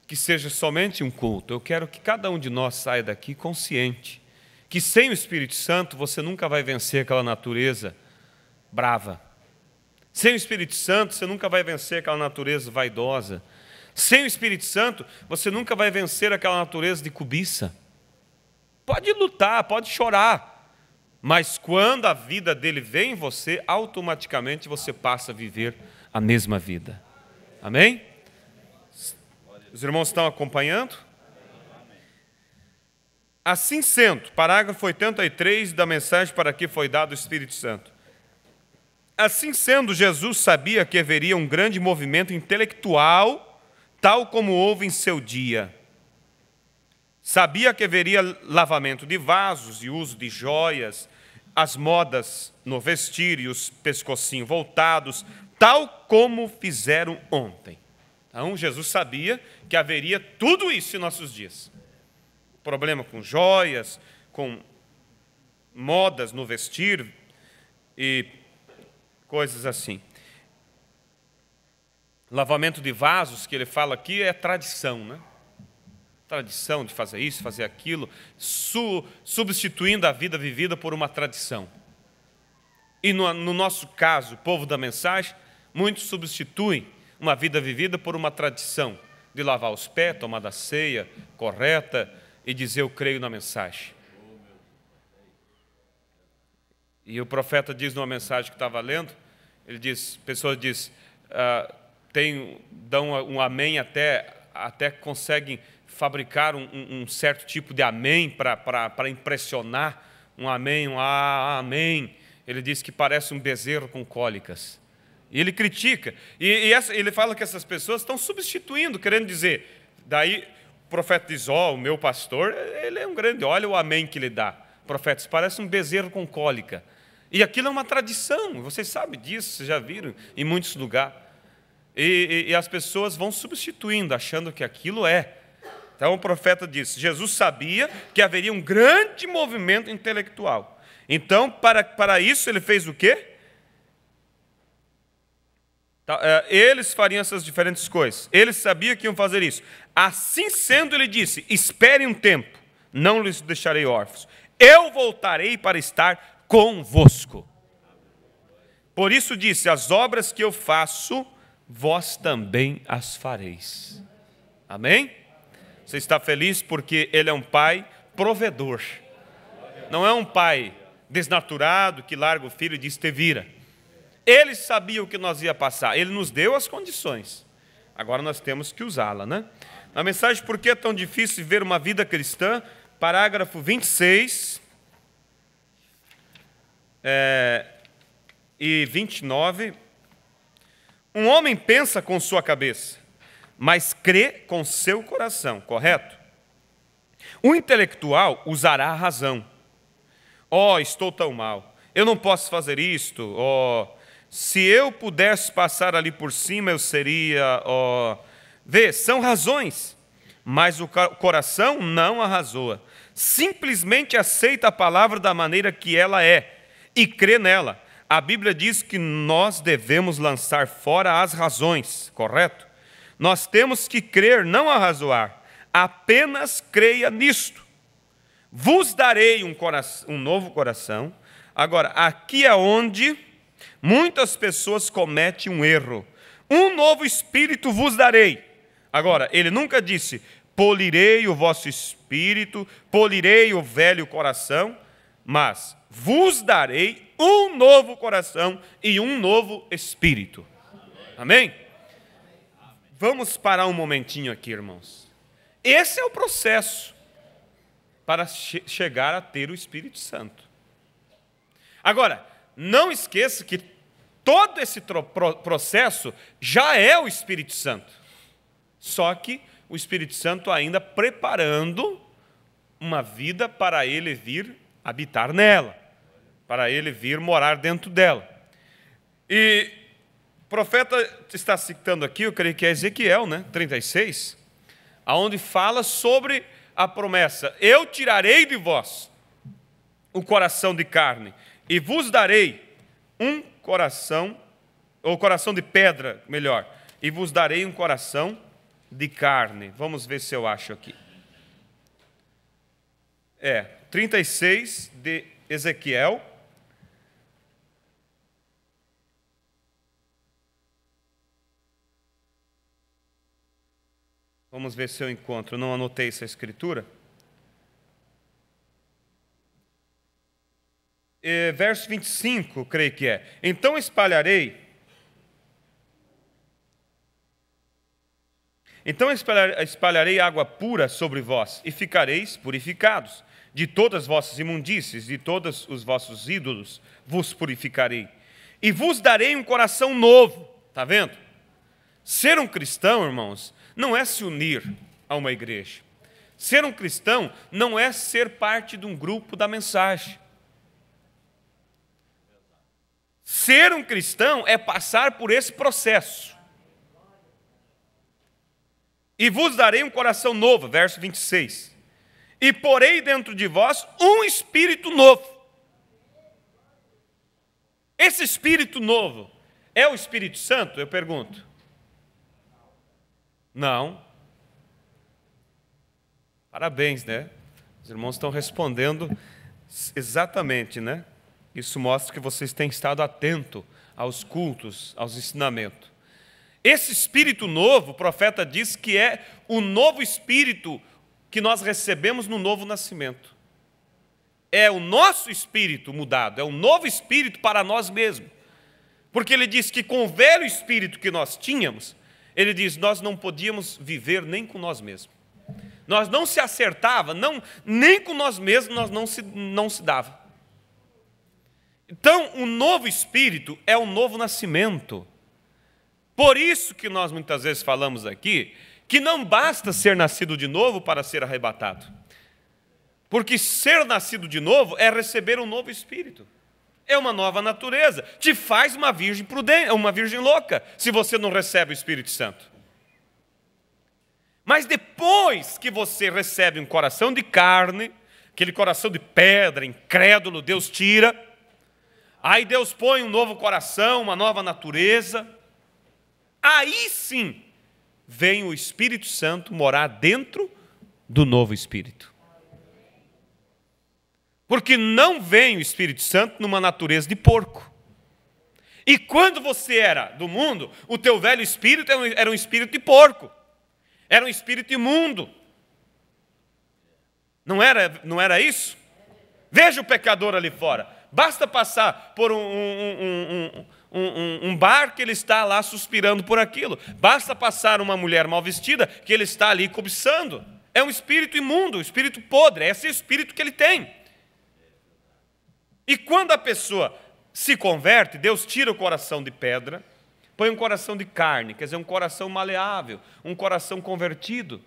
S1: que seja somente um culto, eu quero que cada um de nós saia daqui consciente que sem o Espírito Santo você nunca vai vencer aquela natureza brava. Sem o Espírito Santo você nunca vai vencer aquela natureza vaidosa. Sem o Espírito Santo você nunca vai vencer aquela natureza de cobiça. Pode lutar, pode chorar, mas quando a vida dele vem em você, automaticamente você passa a viver a mesma vida. Amém? Os irmãos estão acompanhando? Assim sendo, parágrafo 83 da mensagem para que foi dado o Espírito Santo. Assim sendo, Jesus sabia que haveria um grande movimento intelectual, tal como houve em seu dia. Sabia que haveria lavamento de vasos e uso de joias, as modas no vestir e os pescocinhos voltados, tal como fizeram ontem. Então, Jesus sabia que haveria tudo isso em nossos dias. Problema com joias, com modas no vestir e coisas assim. Lavamento de vasos, que ele fala aqui, é tradição, né? Tradição de fazer isso, fazer aquilo, substituindo a vida vivida por uma tradição. E no nosso caso, o povo da mensagem, muitos substituem uma vida vivida por uma tradição de lavar os pés, tomar da ceia correta e dizer eu creio na mensagem. E o profeta diz numa mensagem que estava lendo, ele diz, pessoas dizem, dão um amém até conseguem fabricar um certo tipo de amém para impressionar, um amém, amém. Ele diz que parece um bezerro com cólicas. E ele critica. Ele fala que essas pessoas estão substituindo, querendo dizer. Daí o profeta diz, o meu pastor, ele é um grande, olha o amém que ele dá. O profeta diz, parece um bezerro com cólica. E aquilo é uma tradição, vocês sabem disso, vocês já viram em muitos lugares. E as pessoas vão substituindo, achando que aquilo é. Então o profeta disse, Jesus sabia que haveria um grande movimento intelectual. Então, para isso, ele fez o quê? Eles fariam essas diferentes coisas. Eles sabiam que iam fazer isso. Assim sendo, ele disse, esperem um tempo, não lhes deixarei órfãos. Eu voltarei para estar convosco. Por isso disse, as obras que eu faço, vós também as fareis. Amém? Você está feliz porque ele é um pai provedor. Não é um pai desnaturado que larga o filho e diz, te vira. Ele sabia o que nós ia passar. Ele nos deu as condições. Agora nós temos que usá-la, né? Na mensagem, por que é tão difícil viver uma vida cristã? Parágrafo 26 e 29. Um homem pensa com sua cabeça, mas crê com seu coração, correto? O intelectual usará a razão. Estou tão mal, eu não posso fazer isto. Se eu pudesse passar ali por cima, eu seria... Vê, são razões, mas o coração não arrazoa. Simplesmente aceita a palavra da maneira que ela é e crê nela. A Bíblia diz que nós devemos lançar fora as razões, correto? Nós temos que crer, não arrazoar. Apenas creia nisto. Vos darei um novo coração. Agora, aqui é onde muitas pessoas cometem um erro. Um novo espírito vos darei. Agora, ele nunca disse, polirei o vosso espírito, polirei o velho coração, mas vos darei um novo coração e um novo espírito. Amém? Vamos parar um momentinho aqui, irmãos. Esse é o processo para chegar a ter o Espírito Santo. Agora, não esqueça que todo esse processo já é o Espírito Santo. Só que o Espírito Santo ainda preparando uma vida para ele vir habitar nela, para ele vir morar dentro dela. E o profeta está citando aqui, eu creio que é Ezequiel, 36, aonde fala sobre a promessa: eu tirarei de vós o coração de carne e vos darei um coração, ou coração de pedra, melhor, e vos darei um coração de carne. Vamos ver se eu acho aqui. 36 de Ezequiel. Vamos ver se eu encontro. Não anotei essa escritura. Verso 25, creio que é. Então espalharei água pura sobre vós, e ficareis purificados. De todas as vossas imundícies, de todos os vossos ídolos, vos purificarei. E vos darei um coração novo. Está vendo? Ser um cristão, irmãos, não é se unir a uma igreja. Ser um cristão não é ser parte de um grupo da mensagem. Ser um cristão é passar por esse processo. E vos darei um coração novo, verso 26. E porei dentro de vós um espírito novo. Esse espírito novo é o Espírito Santo? Eu pergunto. Não. Parabéns, Os irmãos estão respondendo exatamente, Isso mostra que vocês têm estado atentos aos cultos, aos ensinamentos. Esse espírito novo, o profeta diz que é o novo espírito que nós recebemos no novo nascimento. É o nosso espírito mudado, é um novo espírito para nós mesmos. Porque ele diz que com o velho espírito que nós tínhamos, ele diz, nós não podíamos viver nem com nós mesmos. Nós não se acertava, nem com nós mesmos nós não se dava. Então, o novo espírito é o novo nascimento. Por isso que nós muitas vezes falamos aqui, que não basta ser nascido de novo para ser arrebatado. Porque ser nascido de novo é receber um novo espírito. É uma nova natureza. Te faz uma virgem prudente, uma virgem louca, se você não recebe o Espírito Santo. Mas depois que você recebe um coração de carne, aquele coração de pedra, incrédulo, Deus tira. Aí Deus põe um novo coração, uma nova natureza. Aí sim, vem o Espírito Santo morar dentro do novo Espírito. Porque não vem o Espírito Santo numa natureza de porco. E quando você era do mundo, o teu velho espírito era um espírito de porco. Era um espírito imundo. Não era isso? Veja o pecador ali fora. Basta passar por um bar que ele está lá suspirando por aquilo. Basta passar uma mulher mal vestida que ele está ali cobiçando. É um espírito imundo, um espírito podre. Esse é o espírito que ele tem. E quando a pessoa se converte, Deus tira o coração de pedra, põe um coração de carne, quer dizer, um coração maleável, um coração convertido.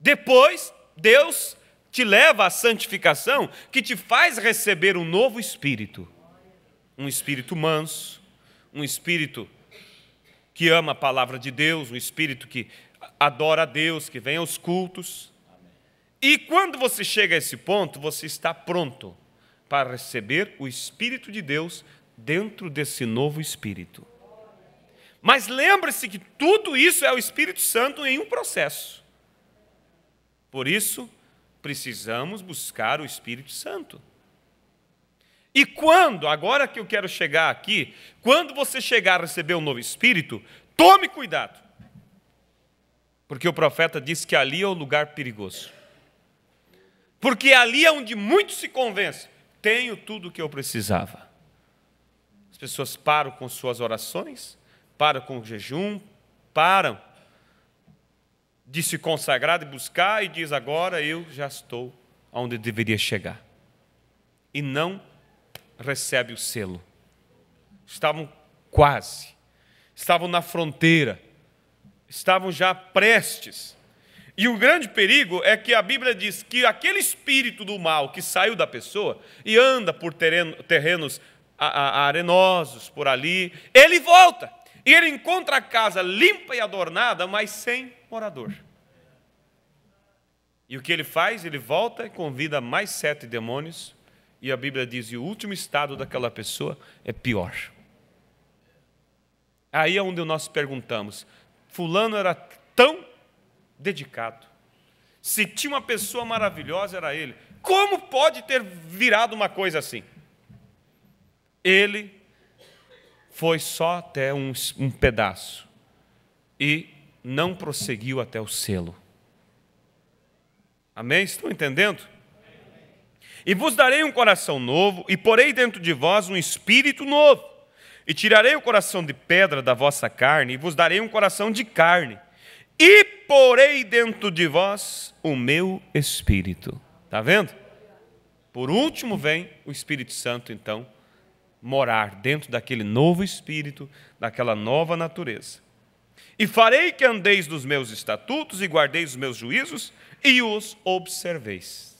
S1: Depois, Deus te leva à santificação, que te faz receber um novo espírito. Um espírito manso, um espírito que ama a palavra de Deus, um espírito que adora a Deus, que vem aos cultos. E quando você chega a esse ponto, você está pronto para receber o Espírito de Deus dentro desse novo espírito. Mas lembre-se que tudo isso é o Espírito Santo em um processo. Por isso, precisamos buscar o Espírito Santo. E quando, agora que eu quero chegar aqui, quando você chegar a receber um novo Espírito, tome cuidado. Porque o profeta diz que ali é o lugar perigoso. Porque ali é onde muitos se convencem. Tenho tudo o que eu precisava. As pessoas param com suas orações, param com o jejum, param de se consagrar, de buscar, e diz, agora eu já estou onde deveria chegar. E não recebe o selo. estavam quase, estavam na fronteira, estavam já prestes. E o grande perigo é que a Bíblia diz que aquele espírito do mal que saiu da pessoa e anda por terrenos arenosos por ali, ele volta e ele encontra a casa limpa e adornada, mas sem morador. E o que ele faz? Ele volta e convida mais 7 demônios, e a Bíblia diz que o último estado daquela pessoa é pior. Aí é onde nós perguntamos, fulano era tão dedicado, se tinha uma pessoa maravilhosa era ele, como pode ter virado uma coisa assim? Ele foi só até um pedaço e não prosseguiu até o selo. Amém? Estão entendendo? E vos darei um coração novo, e porei dentro de vós um espírito novo, e tirarei o coração de pedra da vossa carne, e vos darei um coração de carne, e porei dentro de vós o meu espírito. Está vendo? Por último vem o Espírito Santo, então, morar dentro daquele novo espírito, daquela nova natureza. E farei que andeis nos meus estatutos e guardeis os meus juízos e os observeis.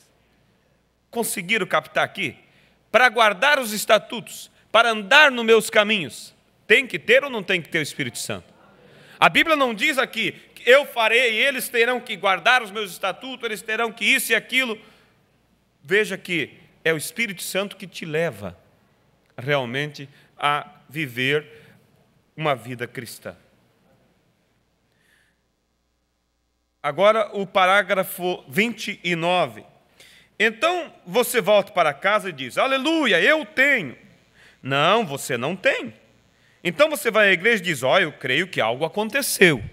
S1: Conseguiram captar aqui? Para guardar os estatutos, para andar nos meus caminhos, tem que ter ou não tem que ter o Espírito Santo? A Bíblia não diz aqui, eu farei, eles terão que guardar os meus estatutos, eles terão que isso e aquilo. Veja que é o Espírito Santo que te leva realmente a viver uma vida cristã. Agora o parágrafo 29. Então você volta para casa e diz, aleluia, eu tenho. Não, você não tem. Então você vai à igreja e diz, eu creio que algo aconteceu.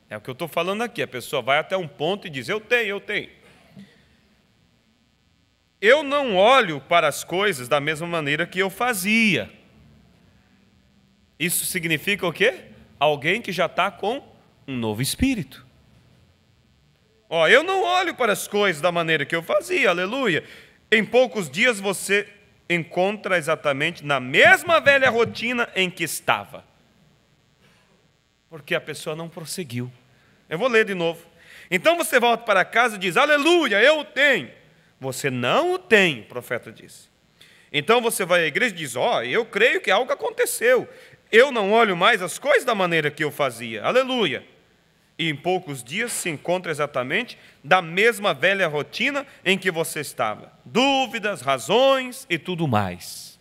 S1: É o que eu estou falando aqui, a pessoa vai até um ponto e diz, eu tenho. Eu não olho para as coisas da mesma maneira que eu fazia. Isso significa o quê? Alguém que já está com um novo espírito. Eu não olho para as coisas da maneira que eu fazia, aleluia. Em poucos dias você encontra exatamente na mesma velha rotina em que estava. Porque a pessoa não prosseguiu. Eu vou ler de novo. Então você volta para casa e diz, aleluia, eu tenho. Você não o tem, o profeta disse. Então você vai à igreja e diz, eu creio que algo aconteceu. Eu não olho mais as coisas da maneira que eu fazia. Aleluia. E em poucos dias se encontra exatamente da mesma velha rotina em que você estava. Dúvidas, razões e tudo mais.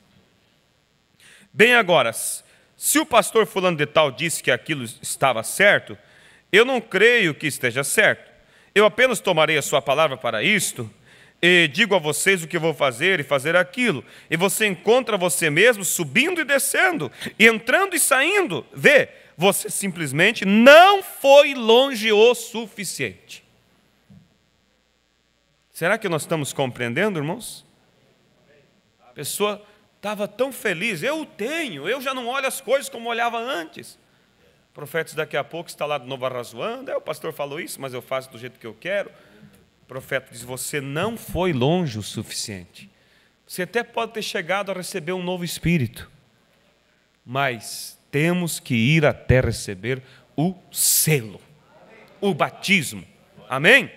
S1: Bem agora, se o pastor fulano de tal disse que aquilo estava certo, eu não creio que esteja certo. Eu apenas tomarei a sua palavra para isto e digo a vocês o que vou fazer e fazer aquilo. E você encontra você mesmo subindo e descendo, e entrando e saindo. Vê, você simplesmente não foi longe o suficiente. Será que nós estamos compreendendo, irmãos? A pessoa estava tão feliz, eu já não olho as coisas como olhava antes. Profetas daqui a pouco está lá de novo arrazoando, o pastor falou isso, mas eu faço do jeito que eu quero. O profeta diz, você não foi longe o suficiente. Você até pode ter chegado a receber um novo espírito, mas temos que ir até receber o selo, o batismo. Amém?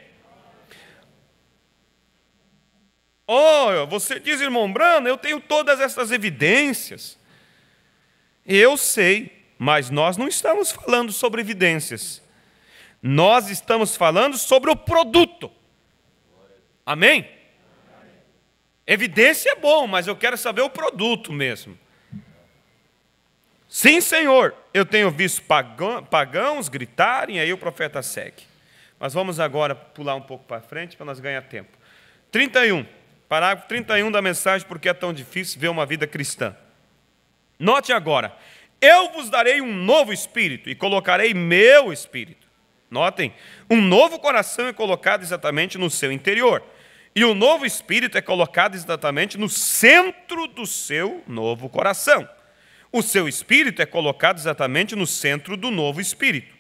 S1: Você diz, irmão Brano, eu tenho todas essas evidências. Eu sei, mas nós não estamos falando sobre evidências. Nós estamos falando sobre o produto. Amém? Evidência é bom, mas eu quero saber o produto mesmo. Sim, Senhor, eu tenho visto pagãos gritarem, aí o profeta segue. Mas vamos agora pular um pouco para frente para nós ganhar tempo. 31, parágrafo 31 da mensagem, porque é tão difícil ver uma vida cristã. Note agora, eu vos darei um novo espírito e colocarei meu espírito. Notem, um novo coração é colocado exatamente no seu interior. E o novo espírito é colocado exatamente no centro do seu novo coração. O seu espírito é colocado exatamente no centro do novo espírito.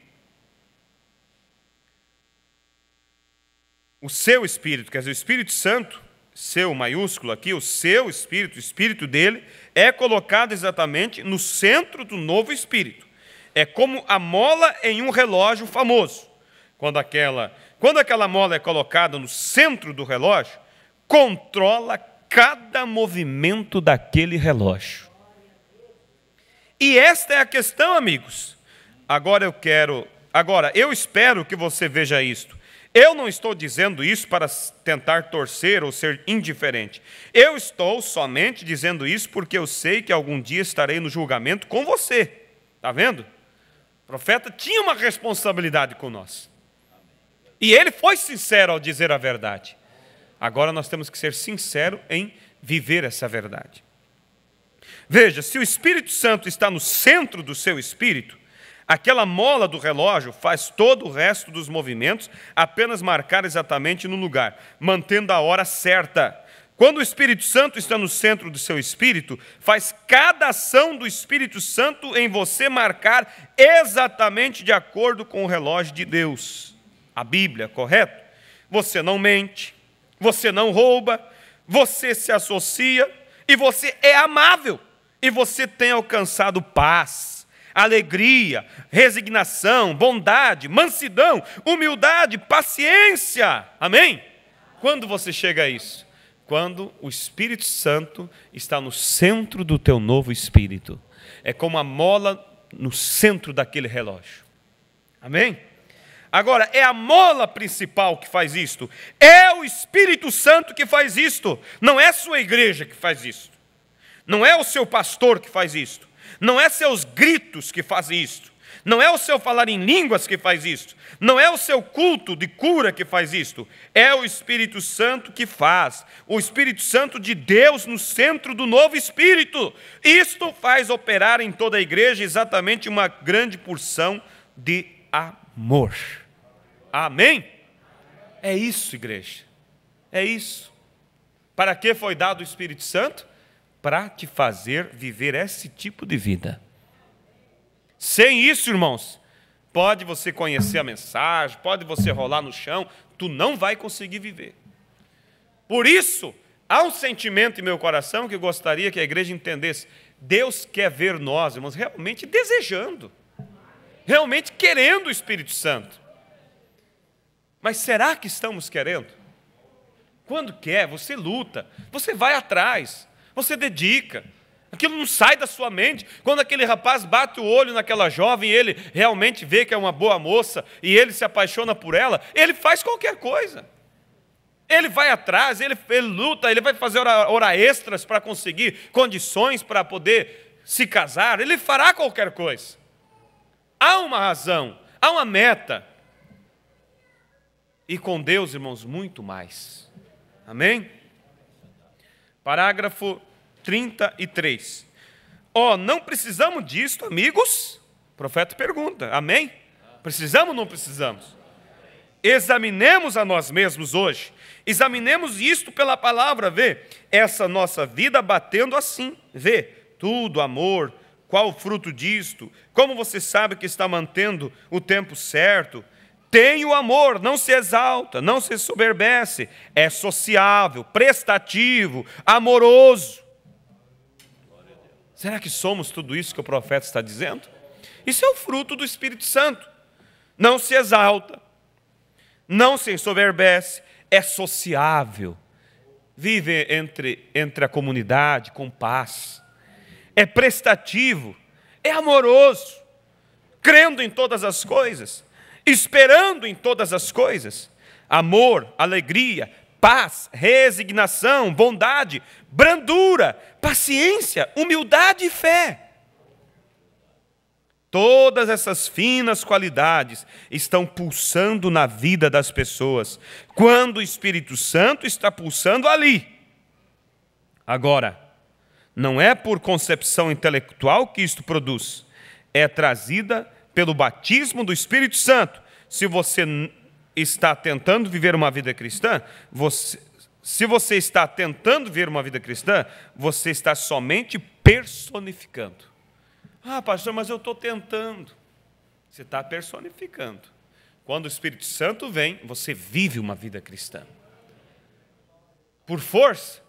S1: O seu espírito, quer dizer, o Espírito Santo, seu maiúsculo aqui, o seu espírito, o espírito dele, é colocada exatamente no centro do novo espírito. É como a mola em um relógio famoso. Quando aquela mola é colocada no centro do relógio, controla cada movimento daquele relógio. E esta é a questão, amigos. Agora eu espero que você veja isto. Eu não estou dizendo isso para tentar torcer ou ser indiferente. Eu estou somente dizendo isso porque eu sei que algum dia estarei no julgamento com você. Está vendo? O profeta tinha uma responsabilidade com nós. E ele foi sincero ao dizer a verdade. Agora nós temos que ser sinceros em viver essa verdade. Veja, se o Espírito Santo está no centro do seu espírito, aquela mola do relógio faz todo o resto dos movimentos apenas marcar exatamente no lugar, mantendo a hora certa. Quando o Espírito Santo está no centro do seu espírito, faz cada ação do Espírito Santo em você marcar exatamente de acordo com o relógio de Deus. A Bíblia, correto? Você não mente, você não rouba, você se associa e você é amável. E você tem alcançado paz, alegria, resignação, bondade, mansidão, humildade, paciência. Amém? Quando você chega a isso? Quando o Espírito Santo está no centro do teu novo espírito. É como a mola no centro daquele relógio. Amém? Agora, é a mola principal que faz isto. É o Espírito Santo que faz isto. Não é a sua igreja que faz isto. Não é o seu pastor que faz isto. Não é seus gritos que fazem isto. Não é o seu falar em línguas que faz isto. Não é o seu culto de cura que faz isto. É o Espírito Santo que faz. O Espírito Santo de Deus no centro do novo Espírito. Isto faz operar em toda a igreja exatamente uma grande porção de amor. Amém? É isso, igreja. É isso. Para que foi dado o Espírito Santo? Para te fazer viver esse tipo de vida. Sem isso, irmãos, pode você conhecer a mensagem, pode você rolar no chão, tu não vai conseguir viver. Por isso, há um sentimento em meu coração que eu gostaria que a igreja entendesse. Deus quer ver nós, irmãos, realmente desejando, realmente querendo o Espírito Santo. Mas será que estamos querendo? Quando quer, você luta, você vai atrás. Você dedica, aquilo não sai da sua mente. Quando aquele rapaz bate o olho naquela jovem, ele realmente vê que é uma boa moça e ele se apaixona por ela, ele faz qualquer coisa. Ele vai atrás, ele luta, ele vai fazer hora extras para conseguir condições para poder se casar, ele fará qualquer coisa. Há uma razão, há uma meta. E com Deus, irmãos, muito mais. Amém? Parágrafo 33. Não precisamos disto, amigos? O profeta pergunta, amém? Precisamos ou não precisamos? Examinemos a nós mesmos hoje. Examinemos isto pela palavra, vê? Essa nossa vida batendo assim, vê? Tudo, amor, qual o fruto disto? Como você sabe que está mantendo o tempo certo? Tem o amor, não se exalta, não se soberbece, é sociável, prestativo, amoroso. Será que somos tudo isso que o profeta está dizendo? Isso é o fruto do Espírito Santo. Não se exalta, não se ensoberbece, é sociável, vive entre a comunidade com paz, é prestativo, é amoroso, crendo em todas as coisas, esperando em todas as coisas, amor, alegria, paz, resignação, bondade, brandura, paciência, humildade e fé. Todas essas finas qualidades estão pulsando na vida das pessoas, quando o Espírito Santo está pulsando ali. Agora, não é por concepção intelectual que isto produz, é trazida pelo batismo do Espírito Santo. Se você está tentando viver uma vida cristã, se você está tentando viver uma vida cristã, você está somente personificando. Pastor, mas eu estou tentando. Você está personificando. Quando o Espírito Santo vem, você vive uma vida cristã. Por força?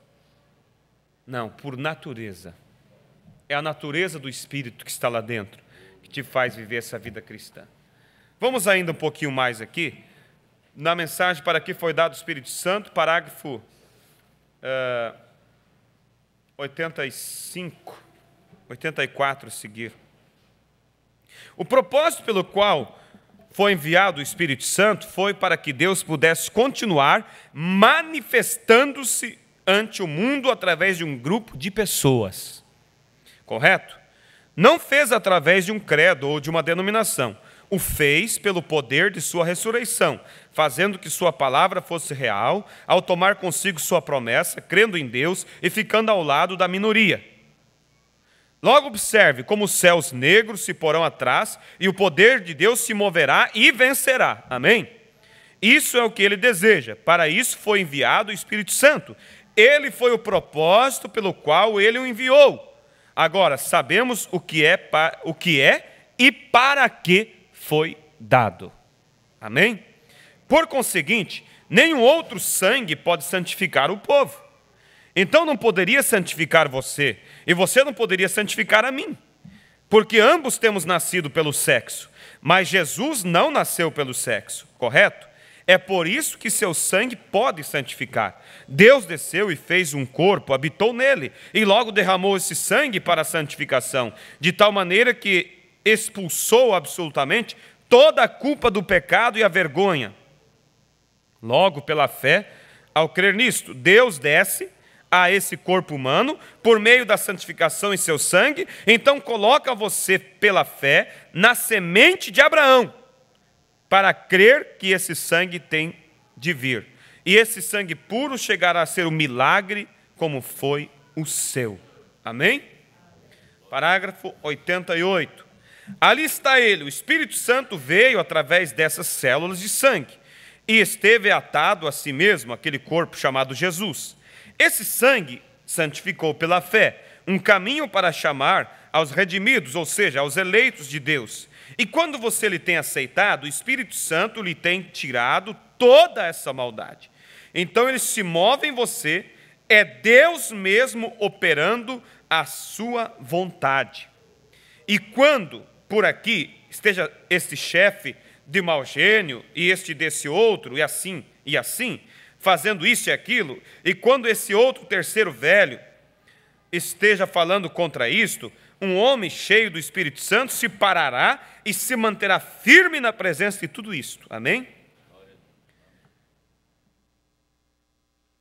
S1: Não, por natureza. É a natureza do Espírito que está lá dentro, que te faz viver essa vida cristã. Vamos ainda um pouquinho mais aqui. Na mensagem para que foi dado o Espírito Santo, parágrafo 84 a seguir. O propósito pelo qual foi enviado o Espírito Santo foi para que Deus pudesse continuar manifestando-se ante o mundo através de um grupo de pessoas. Correto? Não fez através de um credo ou de uma denominação. O fez pelo poder de sua ressurreição, fazendo que sua palavra fosse real, ao tomar consigo sua promessa, crendo em Deus e ficando ao lado da minoria. Logo observe como os céus negros se porão atrás e o poder de Deus se moverá e vencerá. Amém? Isso é o que ele deseja. Para isso foi enviado o Espírito Santo. Ele foi o propósito pelo qual ele o enviou. Agora, sabemos o que é e para que foi dado. Amém? Por conseguinte, nenhum outro sangue pode santificar o povo. Então não poderia santificar você, e você não poderia santificar a mim, porque ambos temos nascido pelo sexo, mas Jesus não nasceu pelo sexo, correto? É por isso que seu sangue pode santificar. Deus desceu e fez um corpo, habitou nele, e logo derramou esse sangue para a santificação, de tal maneira que expulsou absolutamente toda a culpa do pecado e a vergonha. Logo, pela fé, ao crer nisto, Deus desce a esse corpo humano por meio da santificação em seu sangue, então coloca você pela fé na semente de Abraão, para crer que esse sangue tem de vir. E esse sangue puro chegará a ser um milagre como foi o seu. Amém? Parágrafo 88. Ali está ele, o Espírito Santo veio através dessas células de sangue e esteve atado a si mesmo, aquele corpo chamado Jesus. Esse sangue santificou pela fé um caminho para chamar aos redimidos, ou seja, aos eleitos de Deus. E quando você lhe tem aceitado, o Espírito Santo lhe tem tirado toda essa maldade. Então ele se move em você, é Deus mesmo operando a sua vontade. E quando por aqui esteja este chefe de mau gênio e este desse outro, e assim, fazendo isso e aquilo, e quando esse outro terceiro velho esteja falando contra isto, um homem cheio do Espírito Santo se parará e se manterá firme na presença de tudo isto. Amém?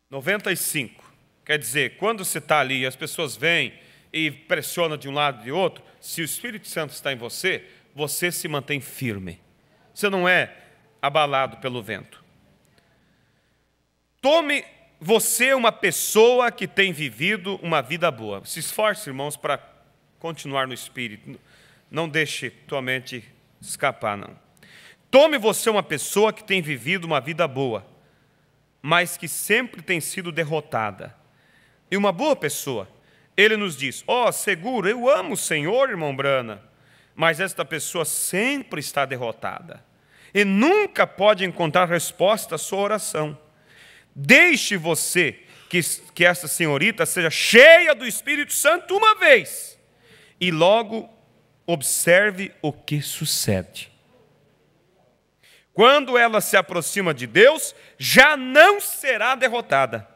S1: 95. Quer dizer, quando você está ali e as pessoas vêm e pressionam de um lado e de outro, se o Espírito Santo está em você, você se mantém firme. Você não é abalado pelo vento. Tome você uma pessoa que tem vivido uma vida boa. Se esforce, irmãos, para continuar no Espírito. Não deixe tua mente escapar, não. Tome você uma pessoa que tem vivido uma vida boa, mas que sempre tem sido derrotada. E uma boa pessoa, ele nos diz, seguro, eu amo o Senhor, irmão Brana, mas esta pessoa sempre está derrotada e nunca pode encontrar resposta à sua oração. Deixe você que esta senhorita seja cheia do Espírito Santo uma vez e logo observe o que sucede. Quando ela se aproxima de Deus, já não será derrotada.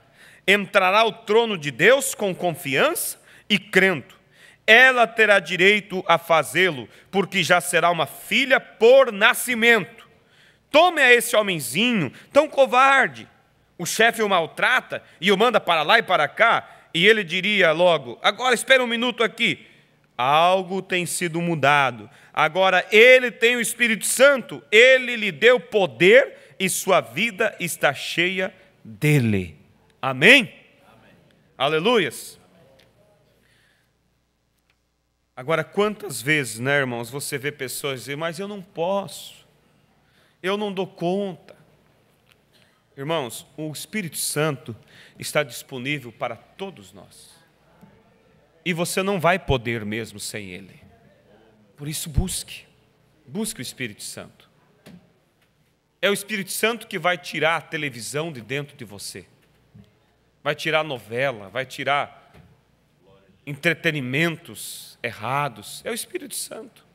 S1: Entrará ao trono de Deus com confiança e crendo. Ela terá direito a fazê-lo, porque já será uma filha por nascimento. Tome a esse homenzinho tão covarde. O chefe o maltrata e o manda para lá e para cá, e ele diria logo, agora espera um minuto aqui. Algo tem sido mudado. Agora ele tem o Espírito Santo, ele lhe deu poder e sua vida está cheia dele. Amém? Amém. Aleluias. Agora, quantas vezes, né, irmãos, você vê pessoas dizer, mas eu não posso, eu não dou conta. Irmãos, o Espírito Santo está disponível para todos nós. E você não vai poder mesmo sem Ele. Por isso, busque o Espírito Santo. É o Espírito Santo que vai tirar a televisão de dentro de você. Vai tirar a novela, vai tirar entretenimentos errados. É o Espírito Santo.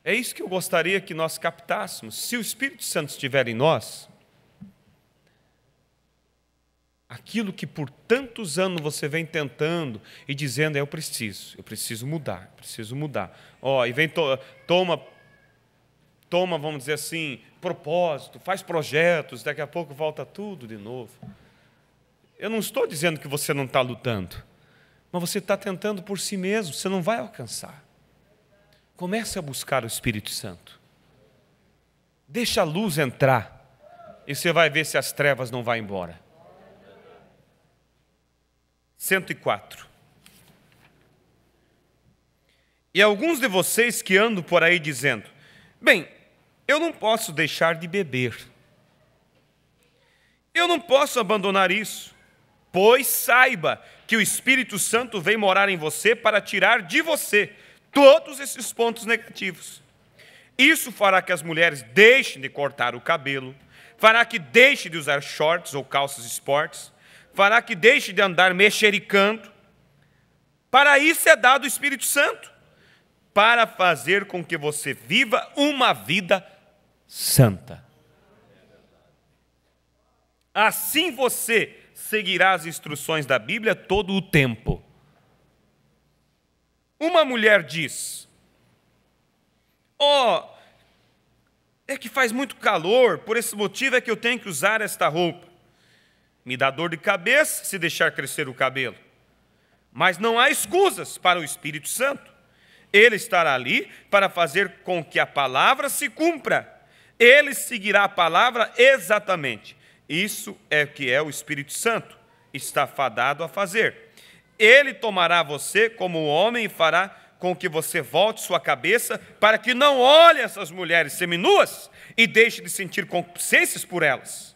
S1: É isso que eu gostaria que nós captássemos. Se o Espírito Santo estiver em nós, aquilo que por tantos anos você vem tentando e dizendo, eu preciso mudar, preciso mudar. E vem, toma, vamos dizer assim, propósito, faz projetos, daqui a pouco volta tudo de novo. Eu não estou dizendo que você não está lutando, mas você está tentando por si mesmo, você não vai alcançar. Comece a buscar o Espírito Santo. Deixa a luz entrar e você vai ver se as trevas não vão embora. 104. E alguns de vocês que andam por aí dizendo, bem, eu não posso deixar de beber. Eu não posso abandonar isso, pois saiba que o Espírito Santo vem morar em você para tirar de você todos esses pontos negativos. Isso fará que as mulheres deixem de cortar o cabelo, fará que deixem de usar shorts ou calças esportes, fará que deixe de andar mexericando. Para isso é dado o Espírito Santo, para fazer com que você viva uma vida santa. Assim você seguirá as instruções da Bíblia todo o tempo. Uma mulher diz, é que faz muito calor, por esse motivo é que eu tenho que usar esta roupa. Me dá dor de cabeça se deixar crescer o cabelo. Mas não há escusas para o Espírito Santo. Ele estará ali para fazer com que a palavra se cumpra. Ele seguirá a palavra exatamente. Isso é o que o Espírito Santo está fadado a fazer. Ele tomará você como homem e fará com que você volte sua cabeça para que não olhe essas mulheres seminuas e deixe de sentir concupiscências por elas.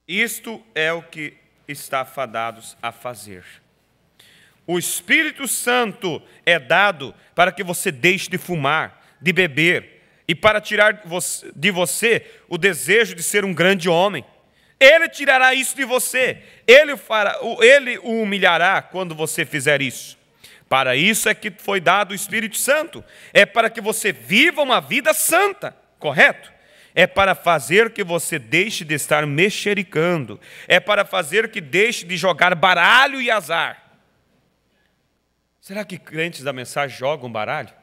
S1: Isto é o que está fadados a fazer. O Espírito Santo é dado para que você deixe de fumar, de beber e para tirar de você o desejo de ser um grande homem. Ele tirará isso de você. Ele o humilhará quando você fizer isso. Para isso é que foi dado o Espírito Santo. É para que você viva uma vida santa, correto? É para fazer que você deixe de estar mexericando. É para fazer que deixe de jogar baralho e azar. Será que crentes da mensagem jogam baralho?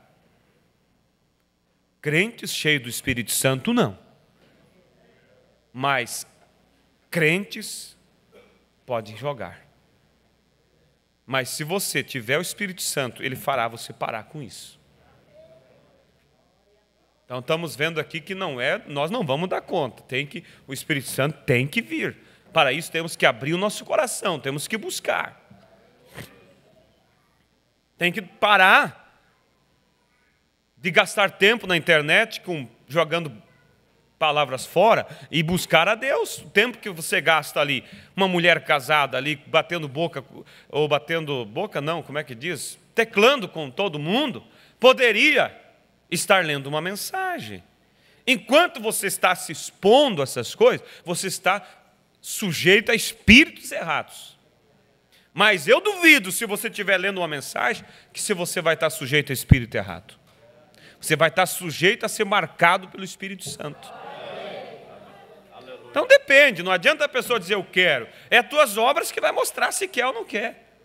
S1: Crentes cheios do Espírito Santo, não. Mas crentes podem jogar. Mas se você tiver o Espírito Santo, ele fará você parar com isso. Então estamos vendo aqui que nós não vamos dar conta. O Espírito Santo tem que vir. Para isso temos que abrir o nosso coração, temos que buscar. Tem que parar de gastar tempo na internet jogando palavras fora e buscar a Deus. O tempo que você gasta ali, uma mulher casada ali, batendo boca, ou batendo boca não, como é que diz? Teclando com todo mundo, poderia estar lendo uma mensagem. Enquanto você está se expondo a essas coisas, você está sujeito a espíritos errados. Mas eu duvido, se você estiver lendo uma mensagem, que se você vai estar sujeito a espírito errado. Você vai estar sujeito a ser marcado pelo Espírito Santo. Então depende, não adianta a pessoa dizer eu quero. É as tuas obras que vai mostrar se quer ou não quer.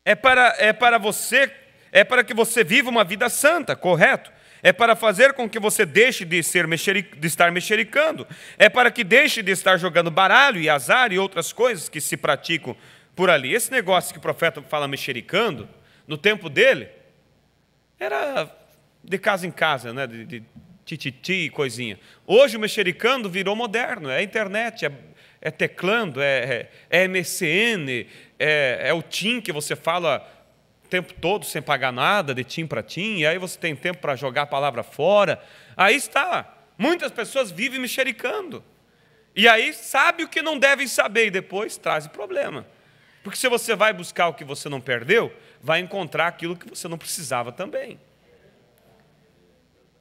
S1: É para que você viva uma vida santa, correto? É para fazer com que você deixe de estar mexericando. É para que deixe de estar jogando baralho e azar e outras coisas que se praticam por ali. Esse negócio que o profeta fala mexericando, no tempo dele, era de casa em casa, né? de tititi e coisinha. Hoje o mexericando virou moderno, é internet, é teclando, é MSN, é o TIM que você fala o tempo todo sem pagar nada, de TIM para TIM, e aí você tem tempo para jogar a palavra fora. Aí está, muitas pessoas vivem mexericando. E aí sabe o que não devem saber e depois traz problema. Porque se você vai buscar o que você não perdeu, vai encontrar aquilo que você não precisava também.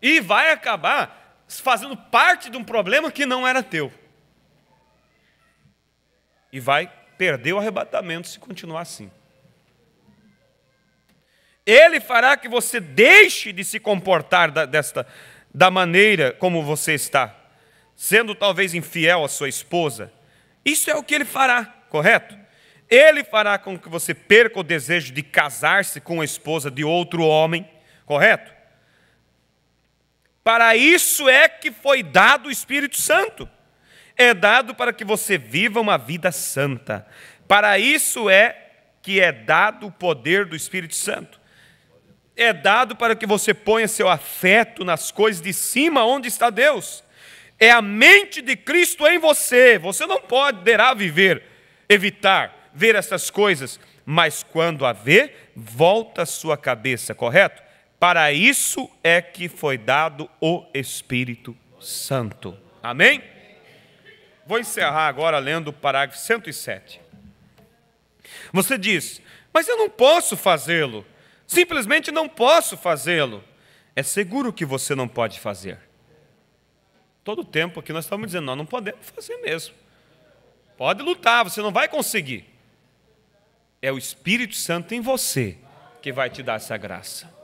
S1: E vai acabar fazendo parte de um problema que não era teu. E vai perder o arrebatamento se continuar assim. Ele fará que você deixe de se comportar da maneira como você está, sendo talvez infiel à sua esposa. Isso é o que ele fará, correto? Ele fará com que você perca o desejo de casar-se com a esposa de outro homem, correto? Para isso é que foi dado o Espírito Santo. É dado para que você viva uma vida santa. Para isso é que é dado o poder do Espírito Santo. É dado para que você ponha seu afeto nas coisas de cima, onde está Deus. É a mente de Cristo em você. Você não poderá evitar ver essas coisas, mas quando a vê, volta a sua cabeça, correto? Para isso é que foi dado o Espírito Santo. Amém? Vou encerrar agora lendo o parágrafo 107. Você diz, mas eu não posso fazê-lo. Simplesmente não posso fazê-lo. É seguro que você não pode fazer. Todo o tempo que nós estamos dizendo, nós não podemos fazer mesmo. Pode lutar, você não vai conseguir. É o Espírito Santo em você que vai te dar essa graça.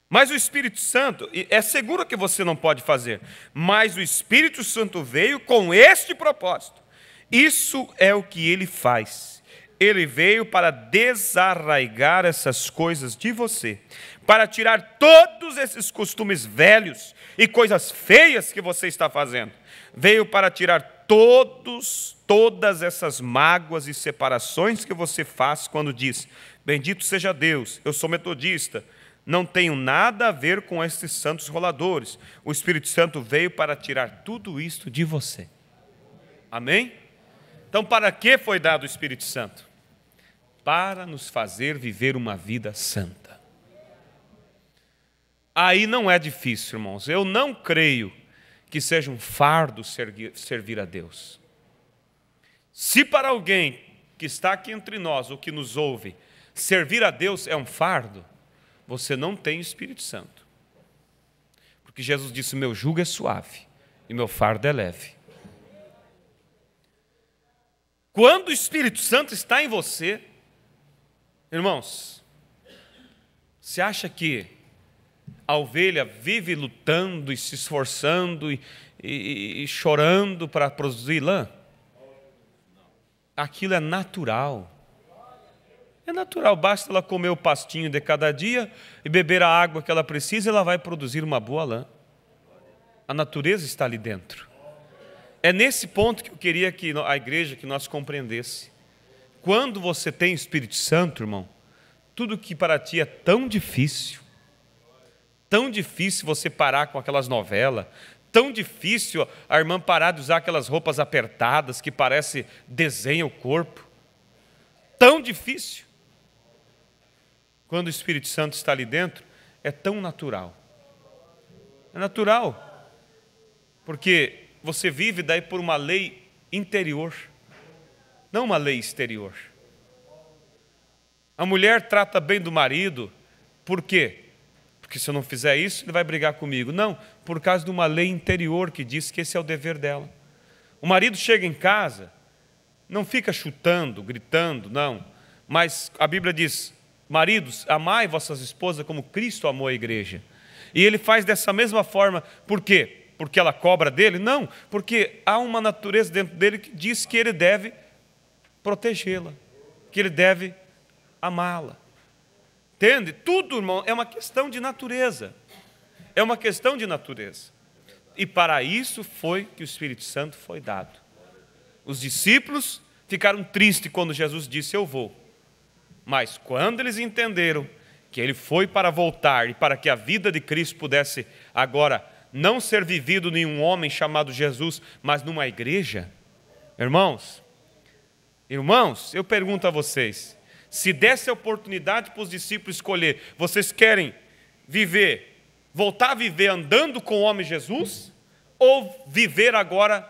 S1: Mas o Espírito Santo, é seguro que você não pode fazer, mas o Espírito Santo veio com este propósito. Isso é o que ele faz. Ele veio para desarraigar essas coisas de você, para tirar todos esses costumes velhos e coisas feias que você está fazendo. Veio para tirar todas essas mágoas e separações que você faz quando diz, bendito seja Deus, eu sou metodista, não tenho nada a ver com esses santos roladores. O Espírito Santo veio para tirar tudo isto de você. Amém? Então, para que foi dado o Espírito Santo? Para nos fazer viver uma vida santa. Aí não é difícil, irmãos. Eu não creio que seja um fardo servir a Deus. Se para alguém que está aqui entre nós, ou que nos ouve, servir a Deus é um fardo, você não tem o Espírito Santo. Porque Jesus disse, meu jugo é suave e meu fardo é leve. Quando o Espírito Santo está em você, irmãos, você acha que a ovelha vive lutando e se esforçando e chorando para produzir lã? Aquilo é natural. É natural, basta ela comer o pastinho de cada dia e beber a água que ela precisa, ela vai produzir uma boa lã. A natureza está ali dentro. É nesse ponto que eu queria que a igreja que nós compreendesse. Quando você tem Espírito Santo, irmão, tudo que para ti é tão difícil você parar com aquelas novelas, tão difícil a irmã parar de usar aquelas roupas apertadas que parece desenha o corpo, tão difícil. Quando o Espírito Santo está ali dentro, é tão natural. É natural, porque você vive daí por uma lei interior, não uma lei exterior. A mulher trata bem do marido, por quê? Porque se eu não fizer isso, ele vai brigar comigo. Não, por causa de uma lei interior que diz que esse é o dever dela. O marido chega em casa, não fica chutando, gritando, não. Mas a Bíblia diz, maridos, amai vossas esposas como Cristo amou a igreja. E ele faz dessa mesma forma, por quê? Porque ela cobra dele? Não, porque há uma natureza dentro dele que diz que ele deve protegê-la, que ele deve amá-la. Entende? Tudo, irmão, é uma questão de natureza. É uma questão de natureza. E para isso foi que o Espírito Santo foi dado. Os discípulos ficaram tristes quando Jesus disse, eu vou. Mas quando eles entenderam que ele foi para voltar e para que a vida de Cristo pudesse agora não ser vivido em um homem chamado Jesus, mas numa igreja, irmãos, eu pergunto a vocês, se desse a oportunidade para os discípulos escolher, vocês querem voltar a viver andando com o homem Jesus, ou viver agora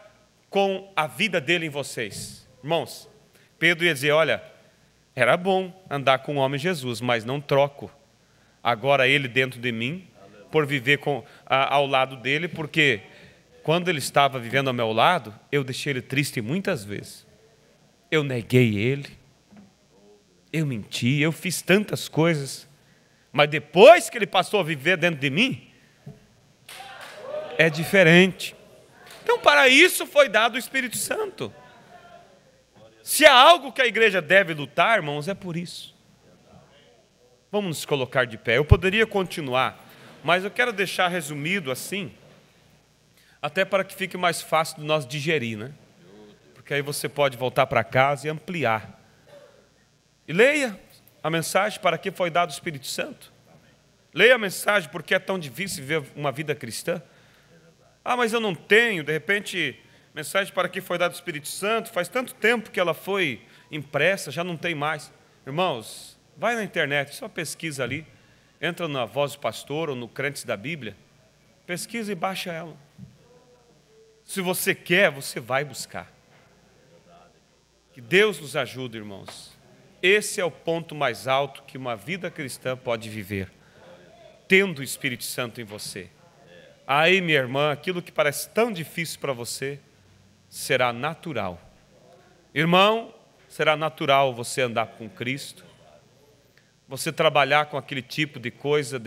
S1: com a vida dele em vocês? Irmãos, Pedro ia dizer, olha, era bom andar com o homem Jesus, mas não troco agora ele dentro de mim por viver ao lado dele, porque quando ele estava vivendo ao meu lado, eu deixei ele triste muitas vezes. Eu neguei ele, eu menti, eu fiz tantas coisas, mas depois que ele passou a viver dentro de mim, é diferente. Então, para isso foi dado o Espírito Santo. Se há algo que a igreja deve lutar, irmãos, é por isso. Vamos nos colocar de pé. Eu poderia continuar, mas eu quero deixar resumido assim, até para que fique mais fácil de nós digerir, né? Porque aí você pode voltar para casa e ampliar. E leia a mensagem para que foi dado o Espírito Santo. Leia a mensagem porque é tão difícil viver uma vida cristã. Ah, mas eu não tenho, de repente, mensagem para que foi dado o Espírito Santo, faz tanto tempo que ela foi impressa, já não tem mais. Irmãos, vai na internet, só pesquisa ali, entra na Voz do Pastor ou no Crentes da Bíblia, pesquisa e baixa ela. Se você quer, você vai buscar. Que Deus nos ajude, irmãos. Esse é o ponto mais alto que uma vida cristã pode viver, tendo o Espírito Santo em você. Aí, minha irmã, aquilo que parece tão difícil para você, será natural. Irmão, será natural você andar com Cristo, você trabalhar com aquele tipo de coisa,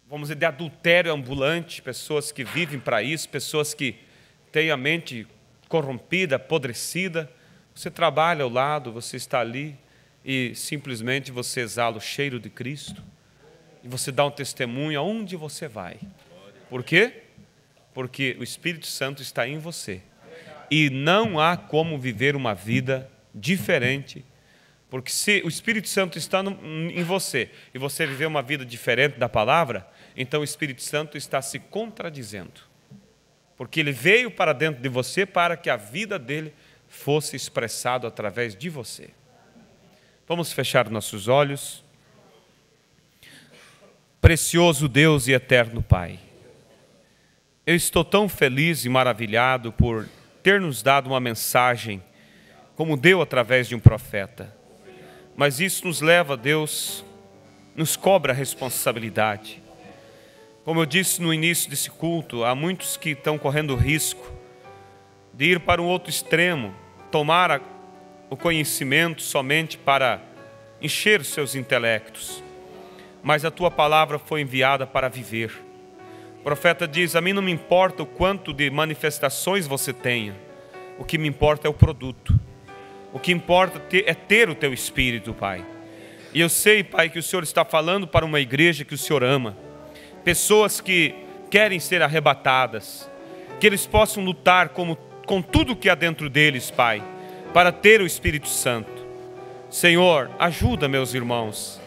S1: vamos dizer, de adultério ambulante, pessoas que vivem para isso, pessoas que têm a mente corrompida, apodrecida. Você trabalha ao lado, você está ali e simplesmente você exala o cheiro de Cristo. E você dá um testemunho aonde você vai. Por quê? Porque o Espírito Santo está em você. E não há como viver uma vida diferente. Porque se o Espírito Santo está em você e você viver uma vida diferente da palavra, então o Espírito Santo está se contradizendo. Porque ele veio para dentro de você para que a vida dele fosse expressada através de você. Vamos fechar nossos olhos. Precioso Deus e eterno Pai, eu estou tão feliz e maravilhado por ter nos dado uma mensagem como deu através de um profeta. Mas isso nos leva, Deus, nos cobra a responsabilidade. Como eu disse no início desse culto, há muitos que estão correndo o risco de ir para um outro extremo, tomar o conhecimento somente para encher seus intelectos. Mas a tua palavra foi enviada para viver. O profeta diz, a mim não me importa o quanto de manifestações você tenha, o que me importa é o produto. O que importa é ter o teu Espírito, Pai. E eu sei, Pai, que o Senhor está falando para uma igreja que o Senhor ama. Pessoas que querem ser arrebatadas, que eles possam lutar com tudo que há dentro deles, Pai, para ter o Espírito Santo. Senhor, ajuda meus irmãos.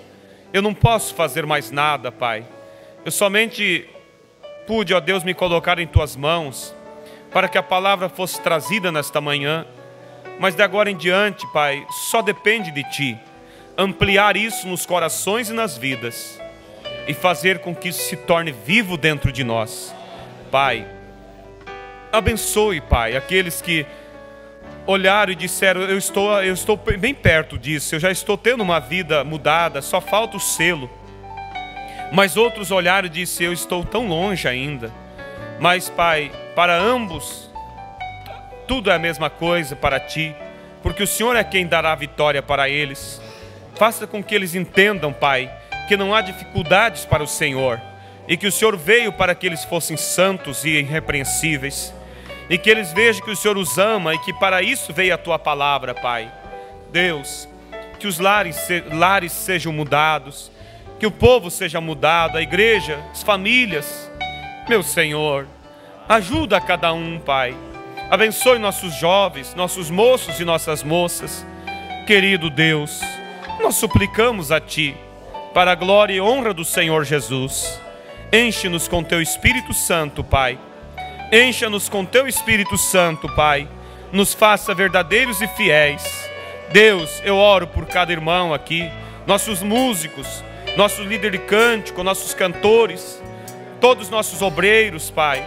S1: Eu não posso fazer mais nada, Pai. Eu somente pude, ó Deus, me colocar em Tuas mãos, para que a palavra fosse trazida nesta manhã. Mas de agora em diante, Pai, só depende de Ti. Ampliar isso nos corações e nas vidas. E fazer com que isso se torne vivo dentro de nós. Pai, abençoe, Pai, aqueles que olharam e disseram, eu estou bem perto disso, eu já estou tendo uma vida mudada, só falta o selo. Mas outros olharam e disseram, eu estou tão longe ainda. Mas, Pai, para ambos, tudo é a mesma coisa para Ti, porque o Senhor é quem dará a vitória para eles. Faça com que eles entendam, Pai, que não há dificuldades para o Senhor, e que o Senhor veio para que eles fossem santos e irrepreensíveis. E que eles vejam que o Senhor os ama e que para isso veio a Tua palavra, Pai. Deus, que os lares sejam mudados, que o povo seja mudado, a igreja, as famílias. Meu Senhor, ajuda a cada um, Pai. Abençoe nossos jovens, nossos moços e nossas moças. Querido Deus, nós suplicamos a Ti, para a glória e honra do Senhor Jesus. Enche-nos com Teu Espírito Santo, Pai. Encha-nos com Teu Espírito Santo, Pai. Nos faça verdadeiros e fiéis. Deus, eu oro por cada irmão aqui, nossos músicos, nosso líder de cântico, nossos cantores, todos os nossos obreiros, Pai.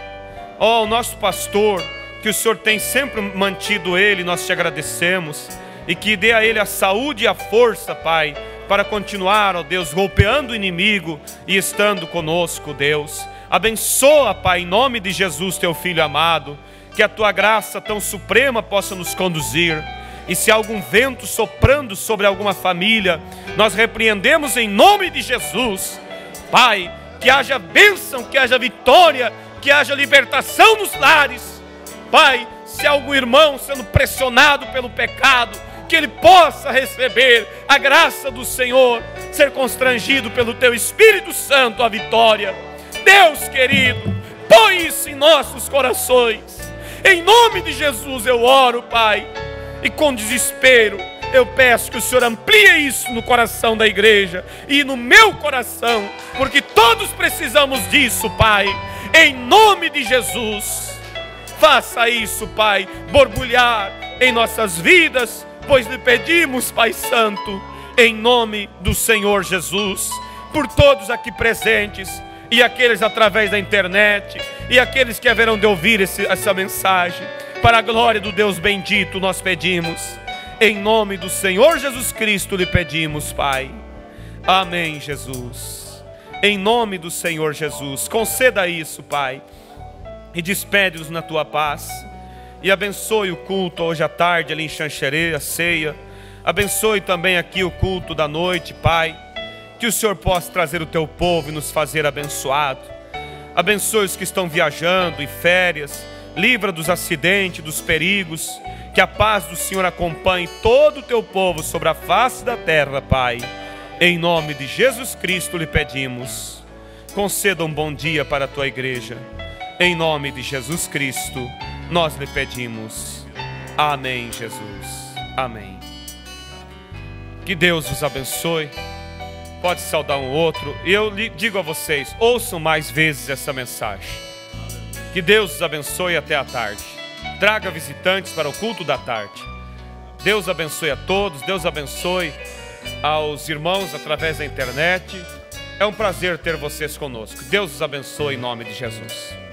S1: Ó, o nosso pastor, que o Senhor tem sempre mantido ele, nós te agradecemos. E que dê a ele a saúde e a força, Pai, para continuar, ó Deus, golpeando o inimigo e estando conosco, Deus. Abençoa, Pai, em nome de Jesus, teu Filho amado, que a tua graça tão suprema possa nos conduzir. E se há algum vento soprando sobre alguma família, nós repreendemos em nome de Jesus. Pai, que haja bênção, que haja vitória, que haja libertação nos lares. Pai, se há algum irmão sendo pressionado pelo pecado, que ele possa receber a graça do Senhor, ser constrangido pelo teu Espírito Santo a vitória. Deus querido, põe isso em nossos corações. Em nome de Jesus eu oro, Pai, e com desespero eu peço que o Senhor amplie isso no coração da igreja e no meu coração, porque todos precisamos disso, Pai. Em nome de Jesus, faça isso, Pai, borbulhar em nossas vidas, pois lhe pedimos, Pai Santo, em nome do Senhor Jesus, por todos aqui presentes e aqueles através da internet e aqueles que haverão de ouvir essa mensagem. Para a glória do Deus bendito nós pedimos, em nome do Senhor Jesus Cristo lhe pedimos, Pai. Amém, Jesus. Em nome do Senhor Jesus, conceda isso, Pai, e despede-nos na tua paz. E abençoe o culto hoje à tarde ali em Xanxerê, a ceia. Abençoe também aqui o culto da noite, Pai. Que o Senhor possa trazer o teu povo e nos fazer abençoado. Abençoe os que estão viajando em férias. Livra dos acidentes, dos perigos. Que a paz do Senhor acompanhe todo o teu povo sobre a face da terra, Pai. Em nome de Jesus Cristo lhe pedimos. Conceda um bom dia para a tua igreja. Em nome de Jesus Cristo nós lhe pedimos. Amém, Jesus. Amém. Que Deus vos abençoe. Pode saudar um outro. Eu lhe digo a vocês, ouçam mais vezes essa mensagem. Que Deus os abençoe até a tarde. Traga visitantes para o culto da tarde. Deus abençoe a todos. Deus abençoe aos irmãos através da internet. É um prazer ter vocês conosco. Deus os abençoe em nome de Jesus.